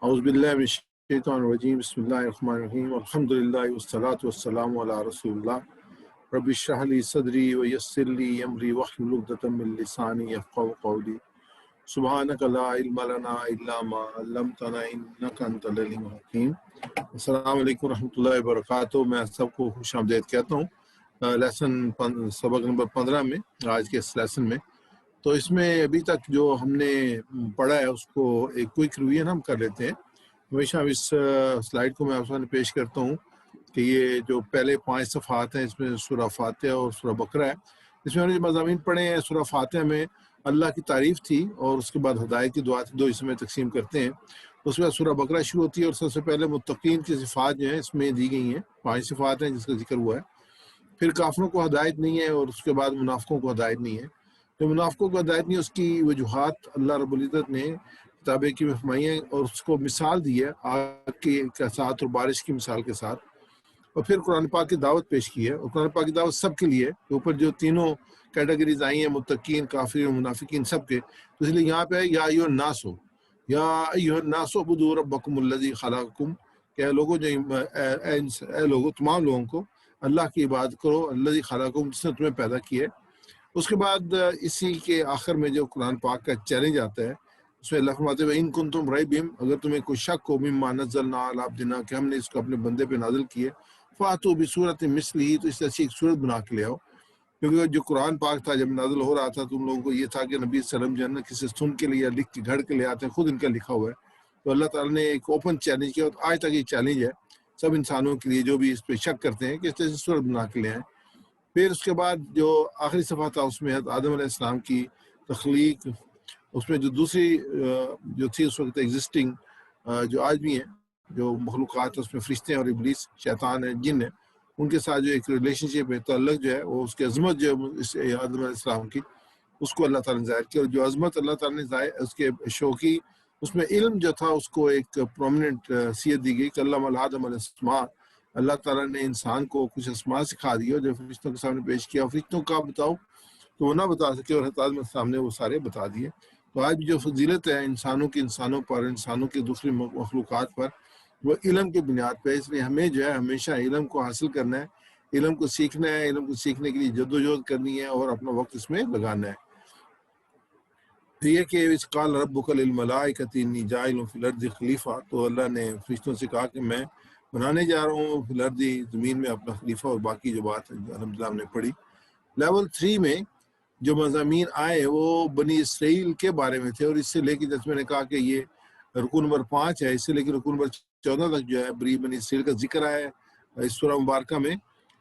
اعوذ باللہ من الشیطان الرجیم بسم اللہ الرحمن الرحیم الحمدللہ والصلاۃ والسلام علی رسول اللہ رب اشرح لی صدری ویسر لی امری واحلل عقدۃ من لسانی یفقہوا قولی سبحانک لا علم لنا الا ما علمتنا انک انت العلیم الحکیم۔ السلام علیکم ورحمۃ اللہ وبرکاتہ۔ میں سب کو خوش آمدید کہتا ہوں سبق نمبر 15 میں، آج کے اس لیسن میں۔ تو اس میں ابھی تک جو ہم نے پڑھا ہے اس کو ایک کوئک ریویژن ہم کر لیتے ہیں۔ ہمیشہ اس سلائیڈ کو میں آپ سامنے پیش کرتا ہوں کہ یہ جو پہلے 5 صفحات ہیں، اس میں سورہ فاتحہ اور سورہ بقرہ ہے۔ اس میں ہم نے جو مضامین پڑھے ہیں، سورہ فاتحہ میں اللہ کی تعریف تھی اور اس کے بعد ہدایت کی دعا تھی، 2 حصوں میں تقسیم کرتے ہیں۔ اس کے بعد سورہ بقرہ شروع ہوتی ہے اور سب سے پہلے متقین کی صفات جو ہیں اس میں دی گئی ہیں، 5 صفات ہیں جس کا ذکر ہوا ہے۔ پھر کافروں کو ہدایت نہیں ہے اور اس کے بعد منافقوں کو ہدایت نہیں ہے۔ جو منافقوں کو ہدایت نہیں ہے اس کی وجوہات اللہ رب العزت نے کتاب کی میں فرمائی ہیں اور اس کو مثال دی ہے آگ کے ساتھ اور بارش کی مثال کے ساتھ، اور پھر قرآن پاک کی دعوت پیش کی ہے۔ اور قرآن پاک کی دعوت سب کے لیے، اوپر جو تینوں کیٹیگریز آئی ہیں، متقین، کافرین اور منافقین، سب کے، تو اس لیے یہاں پہ یا ایھا الناس، یا ایھا الناس اعبدوا ربکم الذی خلقکم، کہ اے لوگوں جو اے لوگوں، تمام لوگوں کو اللہ کی عبادت کرو، الذی خلقکم، جس نے تمہیں پیدا کیا ہے۔ اس کے بعد اسی کے آخر میں جو قرآن پاک کا چیلنج آتا ہے، اس میں اللہ فرماتے ہیں وَإِن كُنتُمْ رَيْبٍ، اگر تمہیں کوئی شک ہو مِمَّا نَزَّلْنَا عَلَىٰ عَبْدِنَا، کہ ہم نے اس کو اپنے بندے پہ نازل کیے، فَأْتُوا بِسُورَةٍ مِثْلِهِ، تو اس سے اچھی ایک صورت بنا کے لے آؤ۔ کیونکہ جو قرآن پاک تھا جب نازل ہو رہا تھا تو ان لوگوں کو یہ تھا کہ نبی صلی اللہ علیہ وسلم جو ہے نا کسی سن کے لیے یا لکھ کے گھڑ کے لے آتے ہیں، خود ان کا لکھا ہوا ہے۔ تو اللہ تعالیٰ نے ایک اوپن چیلنج کیا، اور آج تک یہ چیلنج ہے سب انسانوں کے لیے جو بھی اس پہ شک کرتے ہیں کہ اس طرح سے صورت بنا کے لے آئیں۔ پھر اس کے بعد جو آخری صفحہ تھا اس میں حضرت آدم علیہ السلام کی تخلیق، اس میں جو دوسری جو تھی اس وقت ایگزسٹنگ جو آج بھی ہیں جو مخلوقات، اس میں فرشتے ہیں اور ابلیس، شیطان ہے، جن ہے، ان کے ساتھ جو ایک ریلیشن شپ ہے، تعلق جو ہے وہ اس کی عظمت جو ہے اس آدم علیہ السلام کی، اس کو اللہ تعالیٰ نے ظاہر کیا۔ اور جو عظمت اللہ تعالیٰ نے ظاہر اس کے شو کی، اس میں علم جو تھا اس کو ایک پرومیننٹ حیثیت دی گئی کہ علم آدم علیہ السلام، اللہ تعالیٰ نے انسان کو کچھ اسماء سکھا دی اور جو فرشتوں کے سامنے پیش کیا، فرشتوں کا بتاؤ تو وہ نہ بتا سکے، اور حضرت آدم کے سامنے وہ سارے بتا دیے۔ تو آج بھی جو فضیلت ہے انسانوں کی، انسانوں پر، انسانوں کی دوسری مخلوقات پر، وہ علم کی بنیاد پہ۔ اس لیے ہمیں جو ہے ہمیشہ علم کو حاصل کرنا ہے، علم کو سیکھنا ہے، علم کو سیکھنے کے لیے جدوجہد کرنی ہے اور اپنا وقت اس میں لگانا ہے۔ یہ کہ اذ قال ربک للملائکۃ انی جاعل فی الارض خلیفہ، تو اللہ نے فرشتوں سے کہا کہ میں بنانے جا رہا ہوں فی الارض، زمین میں اپنا خلیفہ، اور باقی جو بات الحمدللہ ہم نے پڑھی۔ لیول 3 میں جو مضامین آئے وہ بنی اسرائیل کے بارے میں تھے، اور اس سے لے کے جیسے میں نے کہا کہ یہ رکوع نمبر 5 ہے، اس سے لے کے رکوع نمبر 14 تک جو ہے بنی اسرائیل کا ذکر آیا ہے اس سورہ مبارکہ میں،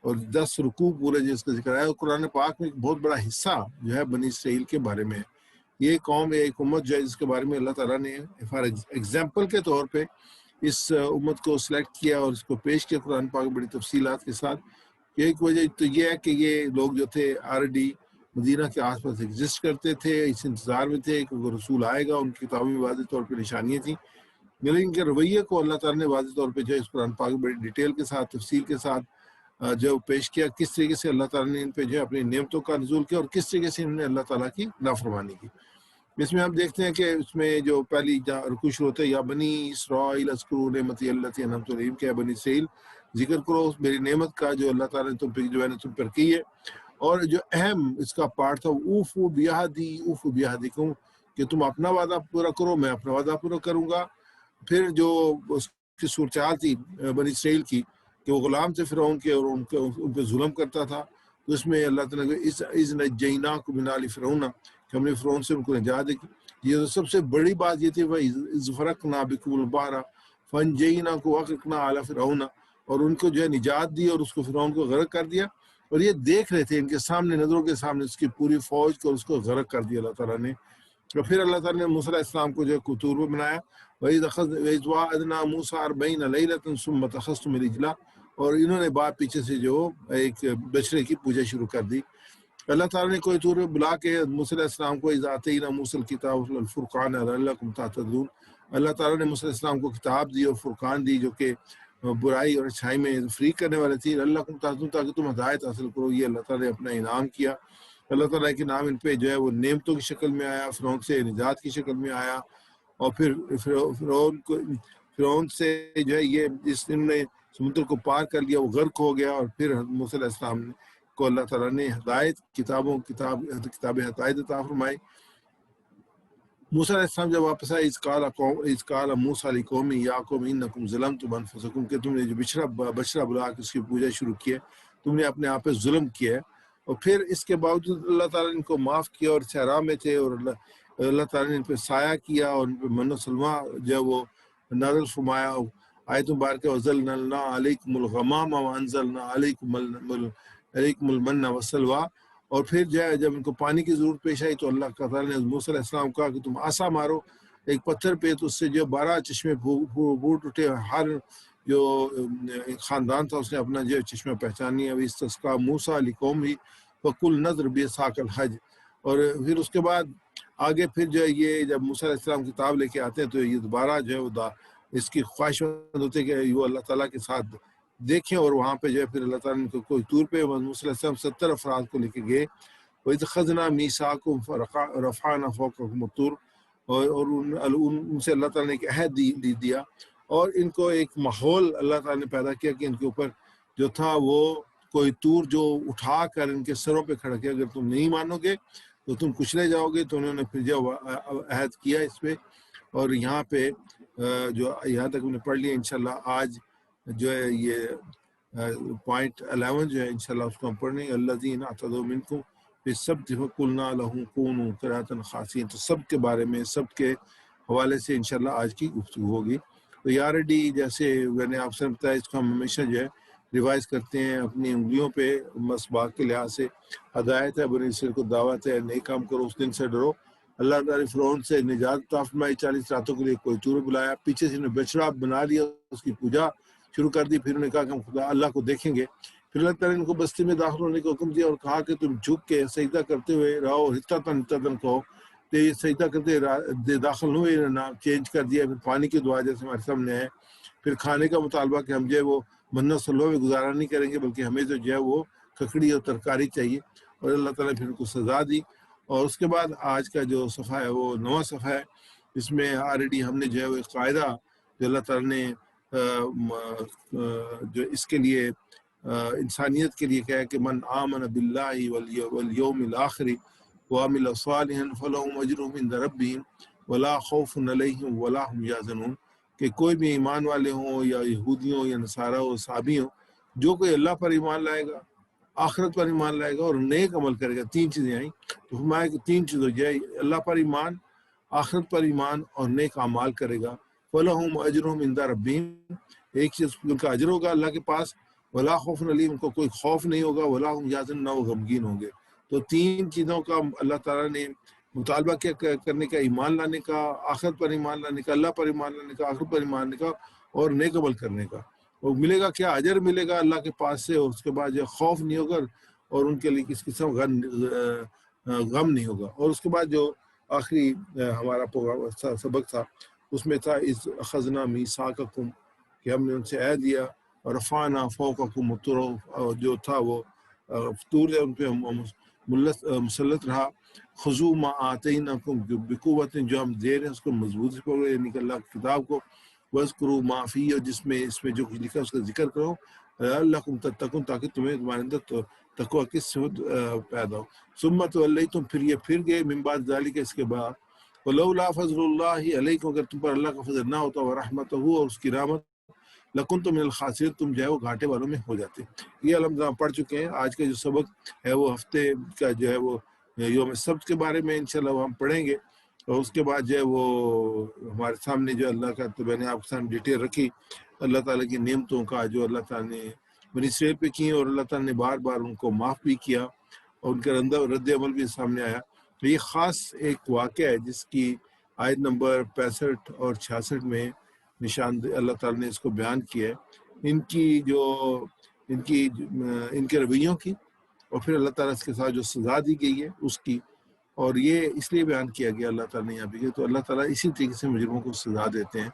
اور 10 رکوع پورے جس کا ذکر آیا ہے۔ اور قرآن پاک میں ایک بہت بڑا حصہ جو ہے بنی اسرائیل کے بارے میں ہے۔ یہ قوم، ایک امت جو ہے جس کے بارے میں اللہ تعالیٰ نے فار ایگزامپل کے طور پہ اس امت کو سلیکٹ کیا اور اس کو پیش کیا قرآن پاک بڑی تفصیلات کے ساتھ۔ ایک وجہ تو یہ ہے کہ یہ لوگ جو تھے آلریڈی مدینہ کے آس پاس ایگزسٹ کرتے تھے، اس انتظار میں تھے کہ وہ رسول آئے گا، ان کی کتابوں میں واضح طور پہ نشانیاں تھیں، لیکن ان کے رویے کو اللہ تعالیٰ نے واضح طور پہ جو ہے اس قرآن پاک بڑی ڈیٹیل کے ساتھ، تفصیل کے ساتھ جو پیش کیا، کس طریقے سے اللہ تعالیٰ نے ان پہ جو ہے اپنی نعمتوں کا نزول کیا اور کس طریقے سے انہوں نے اللہ تعالیٰ کی نافرمانی کی۔ اس میں ہم دیکھتے ہیں کہ اس میں جو پہلی رکوع شروع ہوتا ہے یا بنی اسرائیل اذکروا نعمتی التی انعمت علیکم، کہ بنی اسرائیل ذکر کرو اس میری نعمت کا جو اللہ تعالیٰ نے تم پہ جو ہے تم پر کی ہے۔ اور جو اہم اس کا پارٹ تھا اوفوا بعہدی اوفوا بعہدکم، کہ تم اپنا وعدہ پورا کرو، میں اپنا وعدہ پورا کروں گا۔ پھر جو اس کی صورتحال تھی بنی اسرائیل کی کہ وہ غلام تھے فرعون کے اور ان پہ ظلم کرتا تھا، تو اس میں اللہ تعالیٰ نے اذ نجیناکم من آل فرعون، کہ ہم نے فرعون سے ان کو نجات دی۔ یہ سب سے بڑی بات یہ تھی اذ فرقنا بکم البحر فانجیناکم واغرقنا آل فرعون، اور ان کو جو ہے نجات دی اور اس کو فرعون کو غرق کر دیا، اور یہ دیکھ رہے تھے ان کے سامنے، نظروں کے سامنے اس کی پوری فوج کو، اس کو غرق کر دیا اللہ تعالیٰ نے۔ اور پھر اللہ تعالیٰ نے موسیٰ علیہ السلام کو جو ہے قطور میں بنایا، وَإِذْ وَعَدْنَا مُوسَىٰ 40 لَيْلَةً ثُمَّ اتَّخَذْتُمُ الْعِجْلَ، اور انہوں نے بعد پیچھے سے جو ایک بچڑے کی پوجا شروع کر دی۔ اللہ تعالیٰ نے کوئی طور بلا کے موسیٰ علیہ السلام کو اذ آتینا موسیٰ الکتاب والفرقان لعلکم تہتدون، اللہ تعالیٰ نے موسیٰ علیہ السلام کو کتاب دی اور فرقان دی جو کہ برائی اور اچھائی میں فریق کرنے والے تھی، لعلکم تہتدون، تاکہ تم ہدایت حاصل کرو۔ یہ اللہ تعالیٰ نے اپنا انعام کیا۔ اللہ تعالیٰ کے نام ان پہ جو ہے وہ نعمتوں کی شکل میں آیا، فرعون سے نجات کی شکل میں آیا، اور پھر فرعون سے جو ہے یہ جس نے سمندر کو پار کر لیا وہ غرق ہو گیا، اور پھر موسیٰ علیہ السلام کو اللہ تعالیٰ نے ہدایت کتاب ہدایت عطا فرمائی۔ موسیٰ علیہ السلام جب واپس آئے، اذ قال موسیٰ لقومہ یا قوم انکم ظلمتم انفسکم، کہ تم نے جو بچڑا بلا کے اس کی پوجا شروع کی ہے، تم نے اپنے آپ پہ ظلم کیا ہے۔ اور پھر اس کے باوجود اللہ تعالیٰ نے ان کو معاف کیا، اور صحرا میں تھے، اور اللہ تعالیٰ نے ان پہ سایہ کیا، اور ان پہ من و سلوہ جو ہے وہ نازل فرمایا۔ آیت مبارکہ وَظَلَّلْنَا عَلَيْكُمُ الْغَمَامَ وَأَنزَلْنَا عَلَيْكُمُ الْمَنَّ وَالسَّلْوَىٰ۔ اور پھر جو ہے جب ان کو پانی کی ضرورت پیش آئی تو اللہ تعالیٰ نے موسیٰ علیہ السلام کو کہا کہ تم عصا مارو ایک پتھر پہ، تو اس سے جو 12 چشمے پھوٹ اٹھے، ہر جو خاندان تھا اس نے اپنا جو چشمہ پہچانی ہے۔ استصقیٰ موسیٰ لقومہ فَقُلْ اضْرِب بِعَصَاكَ الْحَجَرَ۔ اور پھر اس کے بعد آگے پھر جو ہے یہ جب موسیٰ علیہ السلام کتاب لے کے آتے ہیں تو یہ دوبارہ جو ہے وہ اس کی خواہش مند ہوتے ہیں کہ وہ اللہ تعالیٰ کے ساتھ دیکھیں، اور وہاں پہ جو ہے پھر اللہ تعالیٰ نے کوئی طور پہ موسیٰ علیہ السلام 70 افراد کو لے کے گئے۔ وَإِذْ أَخَذْنَا مِيثَاقَكُمْ وَرَفَعْنَا فَوْقَكُمُ الطُّورَ، اور ان سے اللہ تعالیٰ نے ایک عہد دیا، اور ان کو ایک ماحول اللہ تعالیٰ نے پیدا کیا کہ ان کے اوپر جو تھا وہ کوئی طور جو اٹھا کر ان کے سروں پہ کھڑا کیا، اگر تم نہیں مانو گے تو تم کچلے جاؤ گے۔ تو انہوں نے پھر جو عہد کیا اس پہ، اور یہاں پہ جو یہاں تک ہم نے پڑھ لیا، انشاءاللہ آج جو ہے یہ پوائنٹ 11 جو ہے انشاءاللہ اس کو ہم پڑھیں گے۔ الذین اعتدوا منکم فی السبت فقلنا لهم کونوا قردۃ خاسئین۔ تو سب کے بارے میں، سب کے حوالے سے انشاءاللہ آج کی گفتگو ہوگی۔ تو یارڈی جیسے میں نے آپ سے بتایا، اس کو ہم ہمیشہ جو ہے ریوائز کرتے ہیں اپنی انگلیوں پہ مسباق کے لحاظ سے۔ ہدایت ہے، بنی اسرائیل کو دعوت ہے، نیک کام کرو، اس دن سے ڈرو۔ اللہ تعالیٰ فرعون سے نجات عطا فرمائی، 40 راتوں کے لیے کوئی طور بلایا، پیچھے سے انہیں بچڑا بنا لیا، اس کی پوجا شروع کر دی۔ پھر انہوں نے کہا کہ ہم خدا اللہ کو دیکھیں گے۔ پھر اللہ تعالیٰ نے ان کو بستی میں داخل ہونے کا حکم دیا، اور کہا کہ تم جھک کے سجدہ کرتے ہوئے رہو، ہتتن کہو۔ تو یہ سجدہ کرتے داخل ہوئے، نام چینج کر دیا۔ پھر پانی کی دعا جیسے ہمارے سامنے ہے، پھر کھانے کا مطالبہ کہ ہم جو ہے وہ منت سلوہ میں گزارا نہیں کریں گے، بلکہ ہمیں تو جو ہے وہ ککڑی اور ترکاری چاہیے، اور اللہ تعالیٰ نے پھر ان کو سزا دی۔ اور اس کے بعد آج کا جو صفحہ ہے وہ 9واں صفحہ ہے۔ اس میں آلریڈی ہم نے جو ہے وہ ایک قاعدہ جو اللہ تعالیٰ نے جو اس کے لیے انسانیت کے لیے کہا ہے کہ من آمن باللہ والیوم الآخر وعمل صالحا فلہم اجرہم عند ربہم ولا خوف علیہم ولا هم یحزنون، کہ کوئی بھی ایمان والے ہوں یا یہودی ہوں یا نصارہ ہو صحابی ہوں، جو کوئی اللہ پر ایمان لائے گا، آخرت پر ایمان لائے گا اور نیک عمل کرے گا، 3 چیزیں آئیں تو فرمایا کہ 3 چیزوں جو ہے اللہ پر ایمان، آخرت پر ایمان اور نیک اعمال کرے گا، فلہم اجرہم عند ربہم، ایک چیز ان کا اجر ہوگا اللہ کے پاس، ولا خوف علیہم، ان کو کوئی خوف نہیں ہوگا، ولا هم یحزنون، نہ وہ غمگین ہوں گے۔ تو 3 چیزوں کا اللہ تعالیٰ نے مطالبہ کیا کرنے کا، ایمان لانے کا، آخرت پر ایمان لانے کا، اللہ پر ایمان لانے کا، آخرت پر ایمان لانے کا، اور نیک عمل کرنے کا۔ اور ملے گا کیا؟ اجر ملے گا اللہ کے پاس سے، اور اس کے بعد جو خوف نہیں ہوگا، اور ان کے لیے کس قسم غم نہیں ہوگا۔ اور اس کے بعد جو آخری ہمارا سبق تھا اس میں تھا اذ اخذنا میثاقکم، کہ ہم نے ان سے عہد لیا، اور رفعنا فوقکم الطور، جو تھا وہ طور ان پہ مسلط رہا، خذوا ما آتیناکم بقوت، جو ہم دے رہے ہیں اس کو مضبوطی سے پکڑو، یعنی کہ اللہ کی کتاب کو، واذکروا ما فیہ، اور جس میں اس میں جو کچھ لکھا ہے اس کا ذکر کرو، لعلکم تتقون، تاکہ تمہارے اندر تقویٰ کی صفت پیدا ہو۔ ثم تولیتم، پھر یہ پھر گئے، من بعد ذلک، اس کے بعد، ولولا فضل اللہ علیکم، اگر تم پر اللہ کا فضل نہ ہوتا، ورحمتہ، اور اس کی رحمت، لکنتم من الخاسرین، تم جو ہے وہ گھاٹے والوں میں ہو جاتے۔ یہ الحمدللہ پڑھ چکے ہیں۔ آج کا جو سبق ہے وہ ہفتے کا جو ہے وہ یوم سبت کے بارے میں انشاءاللہ وہ ہم پڑھیں گے، اور اس کے بعد جو ہے وہ ہمارے سامنے جو اللہ کا، تو میں نے آپ کے سامنے ڈیٹیل رکھی اللہ تعالیٰ کی نعمتوں کا جو اللہ تعالیٰ نے بنی اسرائیل پہ کی، اور اللہ تعالیٰ نے بار بار ان کو معاف بھی کیا، اور ان کا رد عمل بھی سامنے آیا۔ تو یہ خاص ایک واقعہ ہے جس کی آیت نمبر 65 اور 66 میں اللہ تعالیٰ نے اس کو بیان کیا ہے، ان کے رویوں کی، اور پھر اللہ تعالیٰ اس کے ساتھ جو سزا دی گئی ہے اس کی، اور یہ اس لیے بیان کیا گیا اللہ تعالیٰ نے یہاں پہ، تو اللہ تعالیٰ اسی طریقے سے مجرموں کو سزا دیتے ہیں۔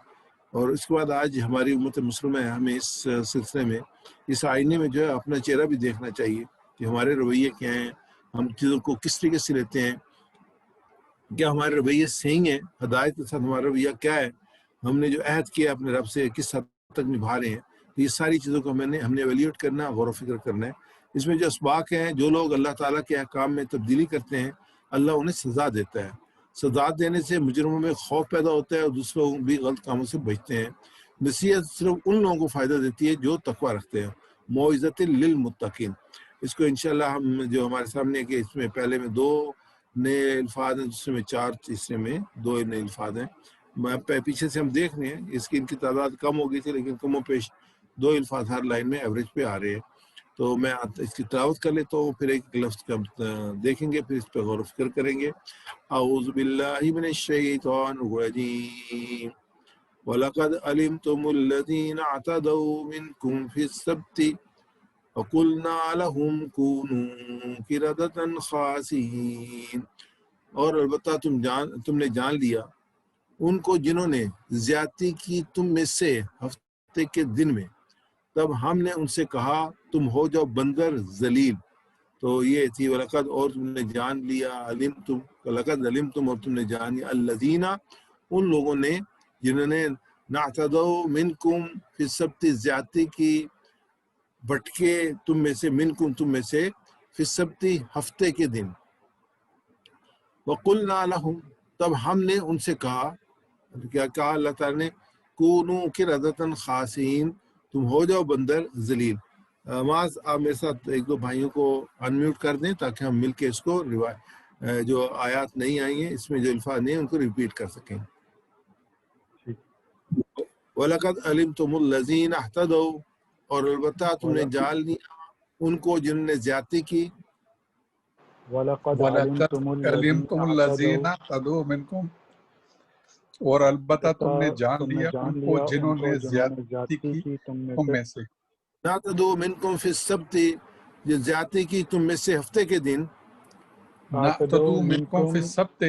اور اس کے بعد آج ہماری امت مسلمہ ہے، ہمیں اس سلسلے میں، اس آئینے میں جو ہے اپنا چہرہ بھی دیکھنا چاہیے کہ ہمارے رویے کیا ہیں، ہم چیزوں کو کس طریقے سے لیتے ہیں۔ کیا ہمارے رویے صحیح ہیں؟ ہدایت کے ساتھ ہمارا رویہ کیا ہے؟ ہم نے جو عہد کیا اپنے رب سے کس حد تک نبھا رہے ہیں؟ تو یہ ساری چیزوں کو ہم نے ایویلیوٹ کرنا، غور و فکر کرنا ہے۔ اس میں جو اسباق ہیں، جو لوگ اللہ تعالیٰ کے احکام میں تبدیلی کرتے ہیں اللہ انہیں سزا دیتا ہے۔ سزا دینے سے مجرموں میں خوف پیدا ہوتا ہے اور دوسرے لوگ بھی غلط کاموں سے بچتے ہیں۔ نصیحت صرف ان لوگوں کو فائدہ دیتی ہے جو تقوی رکھتے ہیں۔ موعظۃ للمتقین، اس کو انشاءاللہ ہم جو ہمارے سامنے کہ اس میں پہلے میں 2 نئے الفاظ ہیں، دوسرے میں 4، تیسرے میں 2 نئے الفاظ ہیں۔ پیچھے سے ہم دیکھ رہے ہیں اس کی ان کی تعداد کم ہو گئی تھی، لیکن کم و بیش 2 الفاظ ہر لائن میں ایوریج پہ آ رہے ہیں۔ تو میں اس کی تلاوت کر لیتا ہوں، پھر ایک لفظ کا دیکھیں گے، پھر اس پہ غور و فکر کریں گے۔ اعوذ باللہ من الشیطان الرجیم وَلَقَدْ عَلِمْتُمُ الَّذِينَ اعْتَدَوْا مِنْكُمْ فِي السَّبْتِ وَقُلْنَا لَهُمْ كُونُوا قِرَدَةً خَاسِئِينَ، اور البتہ تم نے جان لیا ان کو جنہوں نے زیادتی کی تم میں سے ہفتے کے دن میں، تب ہم نے ان سے کہا تم ہو جاؤ بندر ذلیل۔ تو یہ تھی وَلَقَدْ، اور تم نے جان لیا، علمتم، وَلَقَدْ علمتم، اور تم نے جان لیا، الذین، ان لوگوں نے جنہوں نے نعتدوا منکم فی السبت، زیادتی کی، بھٹکے تم میں سے، منکم تم میں سے، فی السبت ہفتے کے دن، وَقُلْنَا لَهُمْ، تب ہم نے ان سے کہا، کیا کہا اللہ تعالیٰ نے، کونوا قردۃ خاسئین، تم ہو جاؤ بندر ذلیل۔ معاذ آپ میرے ساتھ 1-2 بھائیوں کو انمیوٹ کر دیں تاکہ ہم مل کے اس کو جو آیات نہیں آئی ہیں، اس میں جو الفاظ نہیں ہیں ان کو ریپیٹ کر سکیں۔ وَلَقَدْ عَلِمْتُمُ الَّذِينَ اهْتَدَوْا، اور البتہ تم نے جان لیا ان کو جنہوں نے زیادتی کی، وَلَقَدْ وَلَقَدْ عَلِمْتُمُ عَلِمْتُمُ الَّذِينَ الَّذِينَ اعْتَدَوْا مِنْكُمْ، اور البتہ تم نے جان لیا ان کو جنہوں نے زیادتی کی تم میں سے۔ نعتدوا منکم فی السبت، جو زیادتی کی تم میں سے ہفتے کے دن، نعتدوا منکم فی السبت،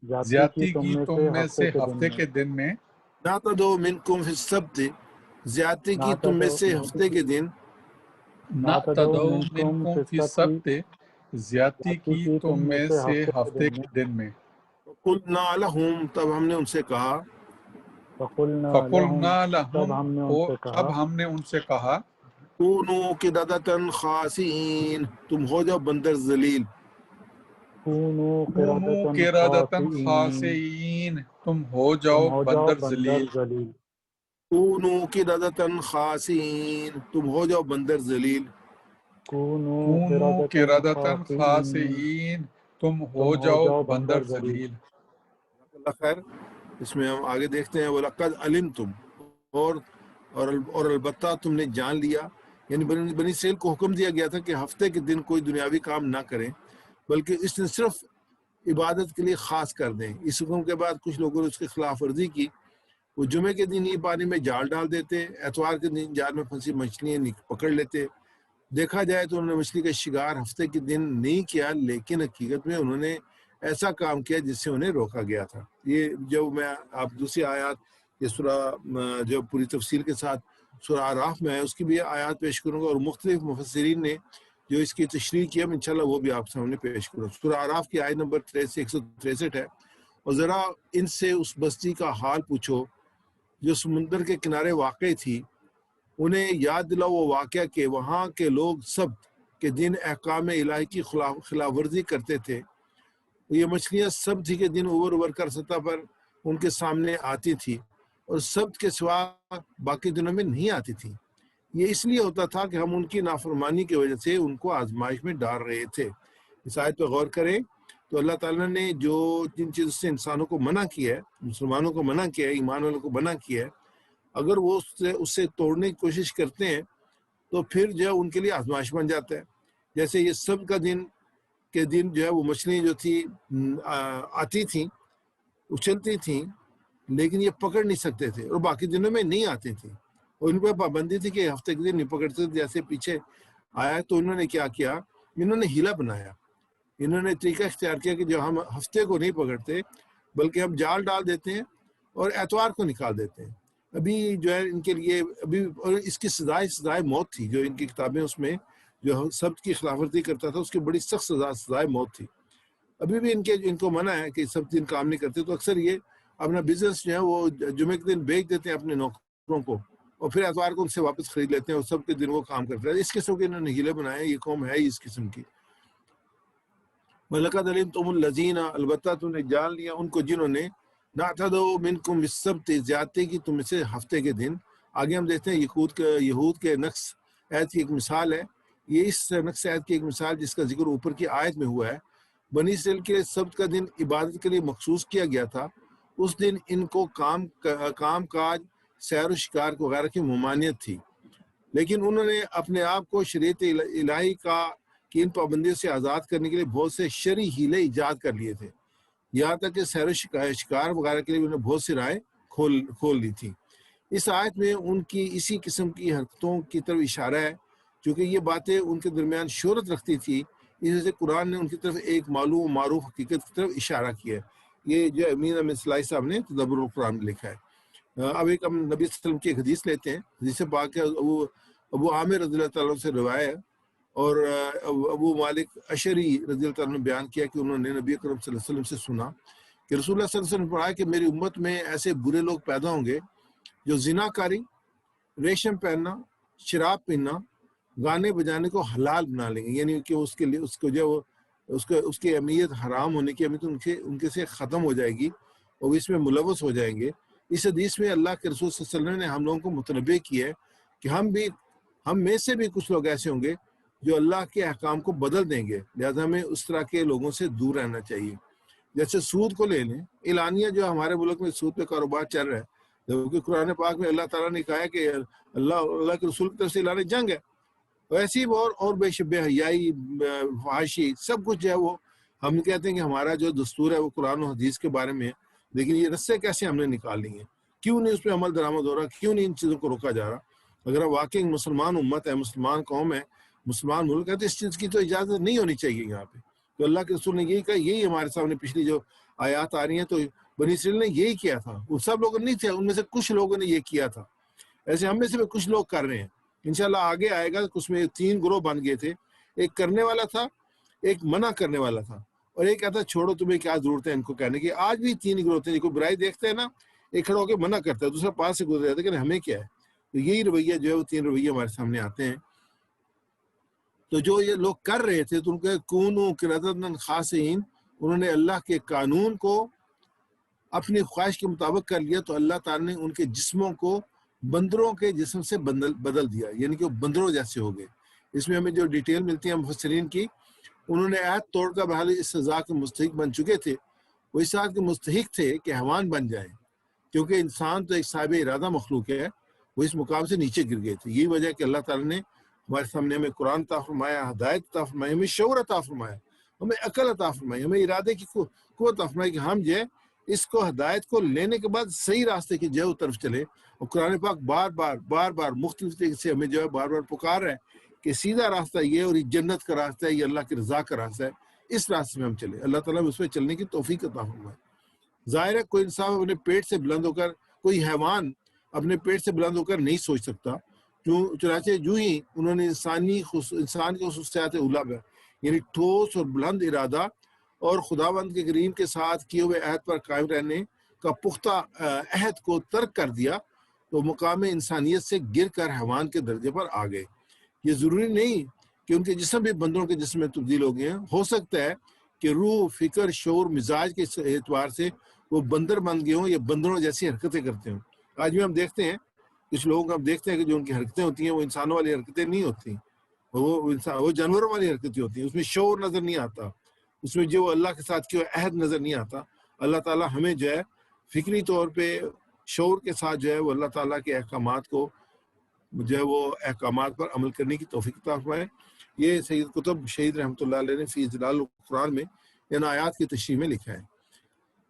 زیادتی کی تم میں سے ہفتے کے دن میں۔ نعتدوا منکم فی السبت، زیادتی کی تم میں سے ہفتے کے دن، نعتدوا منکم فی السبت، زیادتی کی تم میں سے ہفتے کے دن میں۔ قلنا لہم، تب ہم نے ان سے کہا، فَقُلْنَا لَهُمْ، اور اب ہم نے ان سے کہا، کونوا قردۃ خاسئین، تم ہو جاؤ بندر ذلیل، کونوا کونوا قردۃ خاسئین، تم ہو جاؤ بندر ذلیل۔ کونوا قردۃ خاسئین، تم ہو جاؤ بندر ذلیل، کونوا قردۃ خاسئین، تم ہو جاؤ بندر ذلیل۔ اللہ خیر۔ اس میں ہم آگے دیکھتے ہیں، وَلَقَدْ عَلِمْتُمْ، اور البتہ تم نے جان لیا، یعنی بنی اسرائیل کو حکم دیا گیا تھا کہ ہفتے کے دن کوئی دنیاوی کام نہ کریں، بلکہ اس نے صرف عبادت کے لیے خاص کر دیں۔ اس حکم کے بعد کچھ لوگوں نے اس کی خلاف ورزی کی، وہ جمعے کے دن ہی پانی میں جال ڈال دیتے، اتوار کے دن جال میں پھنسی مچھلیاں پکڑ لیتے۔ دیکھا جائے تو انہوں نے مچھلی کا شکار ہفتے کے دن نہیں کیا، لیکن حقیقت میں انہوں نے ایسا کام کیا جس سے انہیں روکا گیا تھا۔ یہ جو میں آپ دوسری آیات، یہ سورہ جو پوری تفصیل کے ساتھ سورہ اعراف میں ہے اس کی بھی آیات پیش کروں گا، اور مختلف مفسرین نے جو اس کی تشریح کیا، میں انشاءاللہ وہ بھی آپ سامنے پیش کروں۔ سورہ اعراف کی آیت نمبر 163 ہے، اور ذرا ان سے اس بستی کا حال پوچھو جو سمندر کے کنارے واقع تھی، انہیں یاد دلاؤ وہ واقعہ کہ وہاں کے لوگ سبت کے دن احکام الہی کی خلاف ورزی کرتے تھے۔ یہ مچھلیاں سبت ہی کے دن ابھر کر سطح پر ان کے سامنے آتی تھی، اور سبت کے سوا باقی دنوں میں نہیں آتی تھی۔ یہ اس لیے ہوتا تھا کہ ہم ان کی نافرمانی کی وجہ سے ان کو آزمائش میں ڈال رہے تھے۔ اس آیت پہ غور کریں تو اللہ تعالیٰ نے جو جن چیزوں سے انسانوں کو منع کیا ہے، مسلمانوں کو منع کیا ہے، ایمان والوں کو منع کیا ہے، اگر وہ اس سے توڑنے کی کوشش کرتے ہیں تو پھر جو ہے ان کے لیے آزمائش بن جاتا ہے۔ جیسے یہ سب کا دن کے دن جو ہے وہ مچھلیاں جو تھی آتی تھیں، اچھلتی تھیں، لیکن یہ پکڑ نہیں سکتے تھے، اور باقی دنوں میں نہیں آتی تھیں، اور ان پہ پابندی تھی کہ ہفتے کے دن نہیں پکڑتے تھے۔ جیسے پیچھے آیا تو انہوں نے کیا کیا، انہوں نے ہیلا بنایا، انہوں نے طریقہ اختیار کیا کہ جو ہم ہفتے کو نہیں پکڑتے بلکہ ہم جال ڈال دیتے ہیں اور اتوار کو نکال دیتے ہیں۔ ابھی جو ہے ان کے لیے ابھی، اور اس کی سزائے موت تھی، جو ان کی کتابیں اس میں جو سبت کی خلاف ورزی کرتا تھا اس کی بڑی سخت سزائے موت تھی۔ ابھی بھی ان کو منع ہے کہ سب دن کام نہیں کرتے، تو اکثر یہ اپنا بزنس جو ہے وہ جمعے کے دن بیچ دیتے ہیں اپنے نوکروں کو، اور پھر اتوار کو ان سے واپس خرید لیتے ہیں اور سب کے دن وہ کام کرتے ہیں۔ اس قسم کے انہوں نے ہیلے بنائے، یہ قوم ہے اس قسم کی۔ وَلَقَدْ عَلِمْتُمُ الَّذِينَ، البتہ تم نے جان لیا ان کو جنہوں نے نَعْتَدُوا مِنْكُمْ بِالسَّبْتِ، زیادتی کی تم سے ہفتے کے دن۔ آگے ہم دیکھتے ہیں یہود کے نقص عہد کی ایک مثال ہے، یہ اس نقص عہد کی ایک مثال جس کا ذکر اوپر کی آیت میں ہوا ہے۔ بنی اسرائیل کے سبت کا دن عبادت کے لیے مخصوص کیا گیا تھا، اس دن ان کو کام کاج، سیر و شکار وغیرہ کی ممانعت تھی، لیکن انہوں نے اپنے آپ کو شریعت الہی کی ان پابندیوں سے آزاد کرنے کے لیے بہت سے شرعی ہیلے ایجاد کر لیے تھے، یہاں تک کہ سیر و شکار وغیرہ کے لیے انہوں نے بہت سی راہیں کھول لی تھی۔ اس آیت میں ان کی اسی قسم کی حرکتوں کی طرف اشارہ ہے، چونکہ یہ باتیں ان کے درمیان شہرت رکھتی تھی، اس وجہ سے قرآن نے ان کی طرف ایک معلوم و معروف حقیقت کی طرف اشارہ کیا ہے۔ یہ جو امین احمد صلاحی صاحب نے تدبر القرآن میں لکھا ہے۔ اب ایک ہم نبی صلی اللہ علیہ وسلم کی ایک حدیث لیتے ہیں، حدیث پاک ہے ابو عامر رضی اللہ تعالیٰ سے روایت ہے، اور ابو مالک اشعری رضی اللہ تعالیٰ نے بیان کیا کہ انہوں نے نبی اکرم صلی اللہ علیہ وسلم سے سنا کہ رسول اللہ صلی اللہ علیہ وسلم نے فرمایا کہ میری امت میں ایسے برے لوگ پیدا ہوں گے جو زنا کاری، ریشم پہننا، شراب پیننا، گانے بجانے کو حلال بنا لیں گے، یعنی کہ اس کے لیے اس کو جو اس کی اہمیت حرام ہونے کی اہمیت ان کے سے ختم ہو جائے گی اور اس میں ملوث ہو جائیں گے۔ اس حدیث میں اللہ کے رسول صلی اللہ علیہ وسلم نے ہم لوگوں کو متنبہ کیا ہے کہ ہم میں سے بھی کچھ لوگ ایسے ہوں گے جو اللہ کے احکام کو بدل دیں گے، لہذا ہمیں اس طرح کے لوگوں سے دور رہنا چاہیے۔ جیسے سود کو لے لیں، اعلانیہ جو ہمارے ملک میں سود پہ کاروبار چل رہا ہے، جبکہ قرآن پاک میں اللہ تعالیٰ نے کہا ہے کہ اللہ کے رسول کی طرف سے اعلان جنگ ہے، ویسے ہی اور بے حیائی، فحاشی، سب کچھ جو ہے وہ ہم کہتے ہیں کہ ہمارا جو دستور ہے وہ قرآن و حدیث کے بارے میں ہے، لیکن یہ رسے کیسے ہم نے نکال لی ہیں؟ کیوں نہیں اس پہ عمل درآمد ہو رہا؟ کیوں نہیں ان چیزوں کو روکا جا رہا؟ اگر واقعی مسلمان امت ہے، مسلمان قوم ہے، مسلمان ملک ہے، تو اس چیز کی تو اجازت نہیں ہونی چاہیے یہاں پہ۔ تو اللہ کے رسول نے یہی کہا، یہی ہمارے سامنے پچھلی جو آیات آ رہی ہیں، تو بنی اسرائیل نے یہی کیا تھا، وہ سب لوگ نہیں تھے، ان میں سے کچھ لوگوں نے یہ کیا تھا، ایسے ہم میں سے بھی کچھ لوگ کر رہے ہیں۔ انشاءاللہ آگے آئے گا، اس میں 3 گروہ بن گئے تھے، ایک کرنے والا تھا، ایک منع کرنے والا تھا، اور ایک کہتا چھوڑو تمہیں کیا ضرورت ہے ان کو کہنے کی۔ آج بھی 3 گروہ تھے، کوئی برائی دیکھتے ہیں نا، ایک کھڑا ہو کے منع کرتا ہے، دوسرا پاس سے گزر جاتا ہے کہ ہمیں کیا ہے۔ تو یہی رویہ جو ہے وہ 3 رویے ہمارے سامنے آتے ہیں۔ تو جو یہ لوگ کر رہے تھے تو ان کے کونوا قردۃ خاسئین، انہوں نے اللہ کے قانون کو اپنی خواہش کے مطابق کر لیا، تو اللہ تعالیٰ نے ان کے جسموں کو بندروں کے جسم سے بدل دیا، یعنی کہ وہ بندروں جیسے ہو گئے۔ اس میں ہمیں جو ڈیٹیل ملتی ہے مفسرین کی، انہوں نے عہد توڑ کر بحال اس سزا کے مستحق بن چکے تھے، وہ اس بات کے مستحق تھے کہ حیوان بن جائیں، کیونکہ انسان تو ایک صاحب ارادہ مخلوق ہے، وہ اس مقام سے نیچے گر گئے تھے۔ یہی وجہ ہے کہ اللہ تعالیٰ نے ہمارے سامنے ہمیں قرآن عطا فرمایا، ہدایت عطا فرمایا، ہمیں شعور عطا فرمایا، ہمیں عقل عطا فرمائی، ہمیں ارادے کی قوت عطا فرمائی کہ ہم جو ہے اس کو ہدایت کو لینے کے بعد صحیح راستے کی جو طرف چلے۔ اور قرآن پاک بار بار مختلف طریقے سے ہمیں جو ہے بار پکار رہا ہے کہ سیدھا راستہ یہ، اور یہ جنت کا راستہ ہے، یہ اللہ کی رضا کا راستہ ہے، اس راستے میں ہم چلے۔ اللہ تعالیٰ اس پہ چلنے کی توفیق عطا فرمائے۔ ظاہر ہے کوئی انسان اپنے پیٹ سے بلند ہو کر، کوئی حیوان اپنے پیٹ سے بلند ہو کر نہیں سوچ سکتا، چنانچہ جو ہی انہوں نے انسان کی خصوصیات اولیٰ میں، یعنی ٹھوس اور بلند ارادہ اور خداوند کے کریم کے ساتھ کیے ہوئے عہد پر قائم رہنے کا پختہ عہد کو ترک کر دیا، تو مقام انسانیت سے گر کر حیوان کے درجے پر آ گئے۔ یہ ضروری نہیں کہ ان کے جسم بھی بندروں کے جسم میں تبدیل ہو گئے ہیں، ہو سکتا ہے کہ روح، فکر، شعور، مزاج کے اعتبار سے وہ بندر بن گئے ہوں یا بندروں جیسی حرکتیں کرتے ہوں۔ آج بھی ہم دیکھتے ہیں کچھ لوگوں کو، ہم دیکھتے ہیں کہ جو ان کی حرکتیں ہوتی ہیں وہ انسانوں والی حرکتیں نہیں ہوتی، وہ جانوروں والی حرکتیں ہوتی ہیں، اس میں شعور نظر نہیں آتا، اس میں جو اللہ کے ساتھ کیا عہد نظر نہیں آتا۔ اللہ تعالیٰ ہمیں جو ہے فکری طور پہ شعور کے ساتھ جو ہے وہ اللہ تعالیٰ کے احکامات کو جو ہے وہ احکامات پر عمل کرنے کی توفیق عطا فرمائے۔ یہ سید قطب شہید رحمۃ اللہ علیہ نے فی ظلال القرآن میں ان آیات کی تشریح میں لکھا ہے۔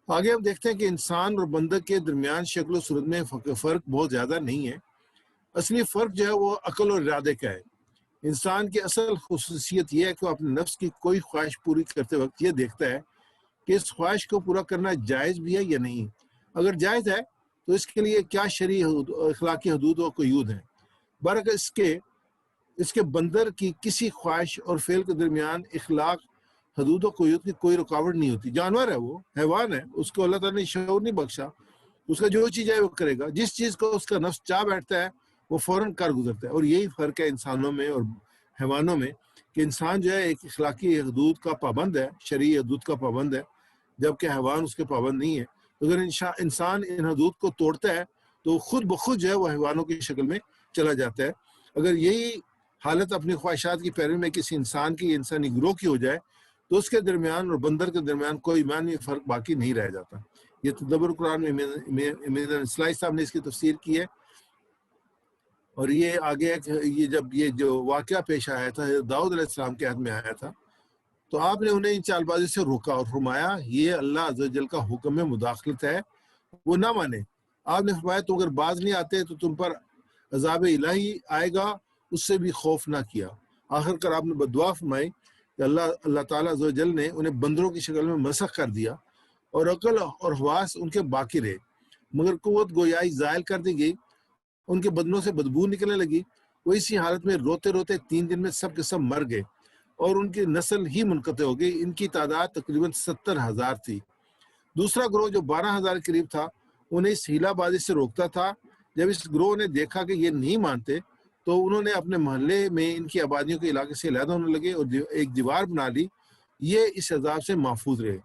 آگے ہم دیکھتے ہیں کہ انسان اور بندر کے درمیان شکل و صورت میں فرق بہت زیادہ نہیں ہے، اصلی فرق جو ہے وہ عقل اور ارادے کا ہے۔ انسان کی اصل خصوصیت یہ ہے کہ وہ اپنے نفس کی کوئی خواہش پوری کرتے وقت یہ دیکھتا ہے کہ اس خواہش کو پورا کرنا جائز بھی ہے یا نہیں، اگر جائز ہے تو اس کے لیے کیا شرعی اخلاقی حدود و قیود ہیں، برعکس اس کے بندر کی کسی خواہش اور فعل کے درمیان اخلاق حدود و قیود کی کوئی رکاوٹ نہیں ہوتی. جانور ہے، وہ حیوان ہے، اس کو اللہ تعالیٰ نے شعور نہیں بخشا. اس کا جو چیز ہے وہ کرے گا، جس چیز کو اس کا نفس چاہ بیٹھتا ہے وہ فوراً کر گزرتا ہے. اور یہی فرق ہے انسانوں میں اور حیوانوں میں، کہ انسان جو ہے ایک اخلاقی حدود کا پابند ہے، شرعی حدود کا پابند ہے، جبکہ حیوان اس کے پابند نہیں ہے. اگر انسان ان حدود کو توڑتا ہے تو خود بخود جو ہے وہ حیوانوں کی شکل میں چلا جاتا ہے. اگر یہی حالت اپنی خواہشات کی پیروی میں کسی انسان کی، انسانی گروہ کی ہو جائے تو اس کے درمیان اور بندر کے درمیان کوئی معنی فرق باقی نہیں رہ جاتا. یہ تدبر قرآن میں امین اصلاحی صاحب نے اس کی تفسیر کی ہے. اور یہ آگے یہ جب یہ جو واقعہ پیش آیا تھا داؤد علیہ السلام کے عہد میں آیا تھا تو آپ نے انہیں ان چال بازی سے روکا اور فرمایا یہ اللہ عز و جل کا حکم میں مداخلت ہے، وہ نہ مانے. آپ نے فرمایا تم اگر باز نہیں آتے تو تم پر عذاب الہی آئے گا، اس سے بھی خوف نہ کیا. آخر کر آپ نے بددعا فرمائی کہ اللہ تعالیٰ عز و جل نے انہیں بندروں کی شکل میں مسخ کر دیا اور عقل اور حواس ان کے باقی رہے، مگر قوت گویائی زائل کر دی گئی. ان کے بدنوں سے بدبو نکلنے لگی. وہ اسی حالت میں روتے روتے 3 دن میں سب کے سب مر گئے اور ان کی نسل ہی منقطع ہو گئی. ان کی تعداد تقریباً 70,000 تھی. دوسرا گروہ جو 12,000 کے قریب تھا انہیں اس ہیلا بازی سے روکتا تھا. جب اس گروہ نے دیکھا کہ یہ نہیں مانتے تو انہوں نے اپنے محلے میں ان کی آبادیوں کے علاقے سے علیحدہ ہونے لگے اور ایک دیوار بنا لی. یہ اس عذاب سے محفوظ رہے.